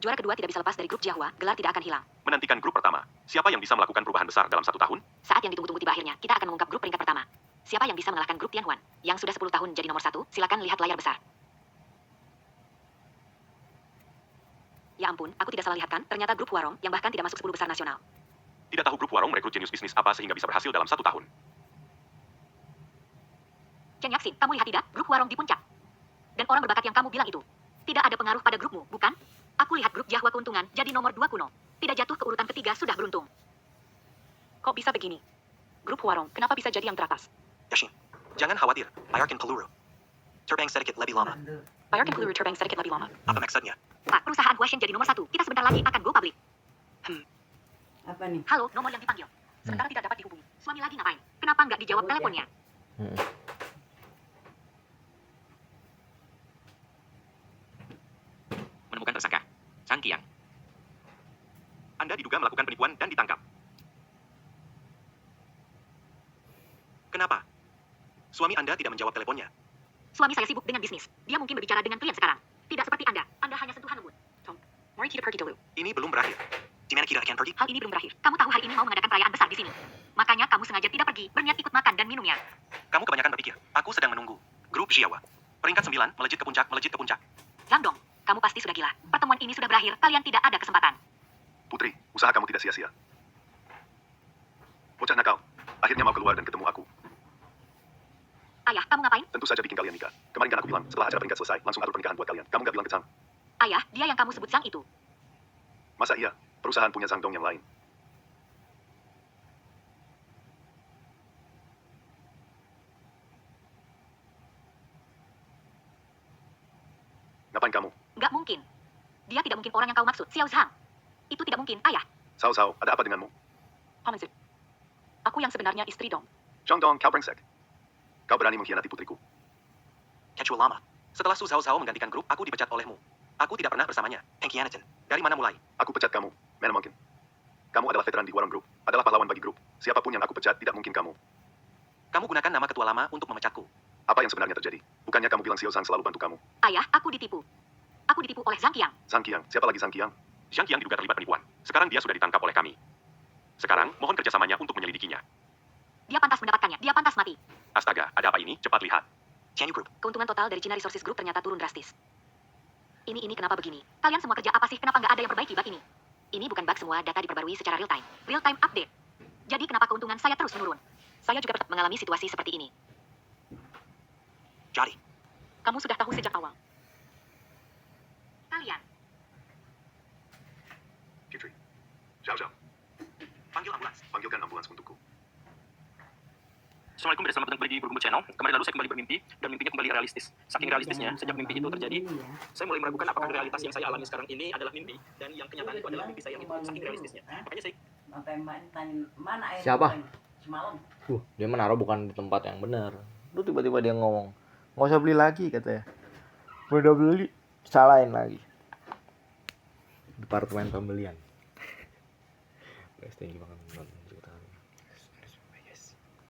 C: Juara kedua tidak bisa lepas dari grup Yahua, gelar tidak akan hilang.
E: Menantikan grup pertama. Siapa yang bisa melakukan perubahan besar dalam 1 tahun?
C: Saat yang ditunggu-tunggu tiba akhirnya, kita akan mengungkap grup peringkat pertama. Siapa yang bisa mengalahkan grup Tianhuan? Yang sudah 10 tahun jadi nomor 1, silakan lihat layar besar. Ya ampun, aku tidak salah lihat kan? Ternyata grup Warong yang bahkan tidak masuk 10 besar nasional.
E: Tidak tahu grup Warong merekrut jenius bisnis apa sehingga bisa berhasil dalam 1 tahun.
C: Chen Yaxin, kamu lihat tidak? Grup Warong di puncak. Dan orang berbakat yang kamu bilang itu. Tidak ada pengaruh pada grupmu, bukan? Aku lihat grup Yahua keuntungan jadi nomor 2 kuno. Tidak jatuh ke urutan ketiga sudah beruntung. Kok bisa begini? Grup Warong, kenapa bisa jadi yang teratas?
D: Yashin, jangan khawatir. Bayarkan peluru. Terbang sedikit lebih lama.
C: Bayarkan peluru terbang sedikit lebih lama.
D: Apa maksudnya?
C: Pak, perusahaan Huashen jadi nomor 1. Kita sebentar lagi akan go public.
F: Apa nih?
C: Halo, nomor yang dipanggil. Sementara tidak dapat dihubungi. Suami lagi ngapain? Kenapa nggak dijawab teleponnya?
D: Menemukan tersangka. Sang Qiang.
E: Anda diduga melakukan penipuan dan ditangkap.
D: Kenapa? Suami Anda tidak menjawab teleponnya.
C: Suami saya sibuk dengan bisnis. Dia mungkin berbicara dengan klien sekarang. Tidak seperti Anda. Anda hanya sentuhan lembut. Tom, mari kita pergi dulu.
D: Ini belum berakhir. Di mana kita akan pergi?
C: Hal ini belum berakhir. Kamu tahu hari ini mau mengadakan perayaan besar di sini. Makanya kamu sengaja tidak pergi, berniat ikut makan dan minumnya.
D: Kamu kebanyakan berpikir. Aku sedang menunggu. Grup Xiaowa. Peringkat 9, melejit ke puncak, melejit ke puncak.
C: Yang dong, kamu pasti sudah gila. Pertemuan ini sudah berakhir, kalian tidak ada kesempatan.
E: Putri, usaha kamu tidak sia-sia. Bocah nakal. Akhirnya mau keluar dan ketemu aku.
C: Ayah, kamu ngapain?
E: Tentu saja bikin kalian nikah. Kemarin kan aku bilang, setelah acara peringkat selesai, langsung atur pernikahan buat kalian. Kamu nggak bilang ke Zhang?
C: Ayah, dia yang kamu sebut Zhang itu.
E: Masa iya? Perusahaan punya Zhang Dong yang lain. Ngapain kamu?
C: Nggak mungkin. Dia tidak mungkin orang yang kau maksud, Xiao Zhang. Itu tidak mungkin, ayah.
E: Sao, ada apa denganmu?
C: Hamazut. Aku yang sebenarnya istri Dong.
E: Zhang Dong, kau brengsek. Kau berani mengkhianati putriku.
D: Casual lama. Setelah Su Zhao Zhao menggantikan grup, aku dipecat olehmu. Aku tidak pernah bersamanya. Pengkhianatan. Dari mana mulai?
E: Aku pecat kamu. Mana mungkin? Kamu adalah veteran di Warung Group. Adalah pahlawan bagi grup. Siapapun yang aku pecat, tidak mungkin kamu.
D: Kamu gunakan nama ketua lama untuk memecatku.
E: Apa yang sebenarnya terjadi? Bukannya kamu bilang Xiao Zhang selalu bantu kamu?
C: Ayah, aku ditipu. Aku ditipu oleh Zhang Qiang.
E: Zhang Qiang. Siapa lagi Zhang Qiang?
D: Zhang Qiang diduga terlibat penipuan. Sekarang dia sudah ditangkap oleh kami. Sekarang, mohon kerjasamanya untuk menyelidikinya.
C: Dia pantas mendapatkannya. Dia pantas mati.
D: Astaga, ada apa ini? Cepat lihat. Tianyu Group.
C: Keuntungan total dari China Resources Group ternyata turun drastis. Ini kenapa begini? Kalian semua kerja apa sih? Kenapa nggak ada yang perbaiki bug ini? Ini bukan bug, semua data diperbarui secara real time. Real time update. Jadi kenapa keuntungan saya terus menurun? Saya juga pernah mengalami situasi seperti ini.
D: Jadi,
C: Kamu sudah tahu sejak awal. Kalian.
E: Putri. Zhao.
D: panggil ambulans.
E: Panggilkan ambulans untukku.
G: Assalamualaikum, selamat datang kembali di Burung Channel. Kemarin lalu saya kembali bermimpi dan mimpinya kembali realistis. Saking realistisnya, sejak mimpi itu terjadi, saya mulai meragukan apakah realitas yang saya alami sekarang ini adalah mimpi dan yang kenyataan itu adalah mimpi saya yang itu. Saking realistisnya. Makanya saya
F: Sampai mbak tanya mana air
H: Siapa?
F: goreng semalam.
H: Dia menaruh bukan di tempat yang benar. Lu tiba-tiba dia ngomong, nggak usah beli lagi katanya. Udah beli, salahin lagi. Departemen pembelian. Guys, thank you banget.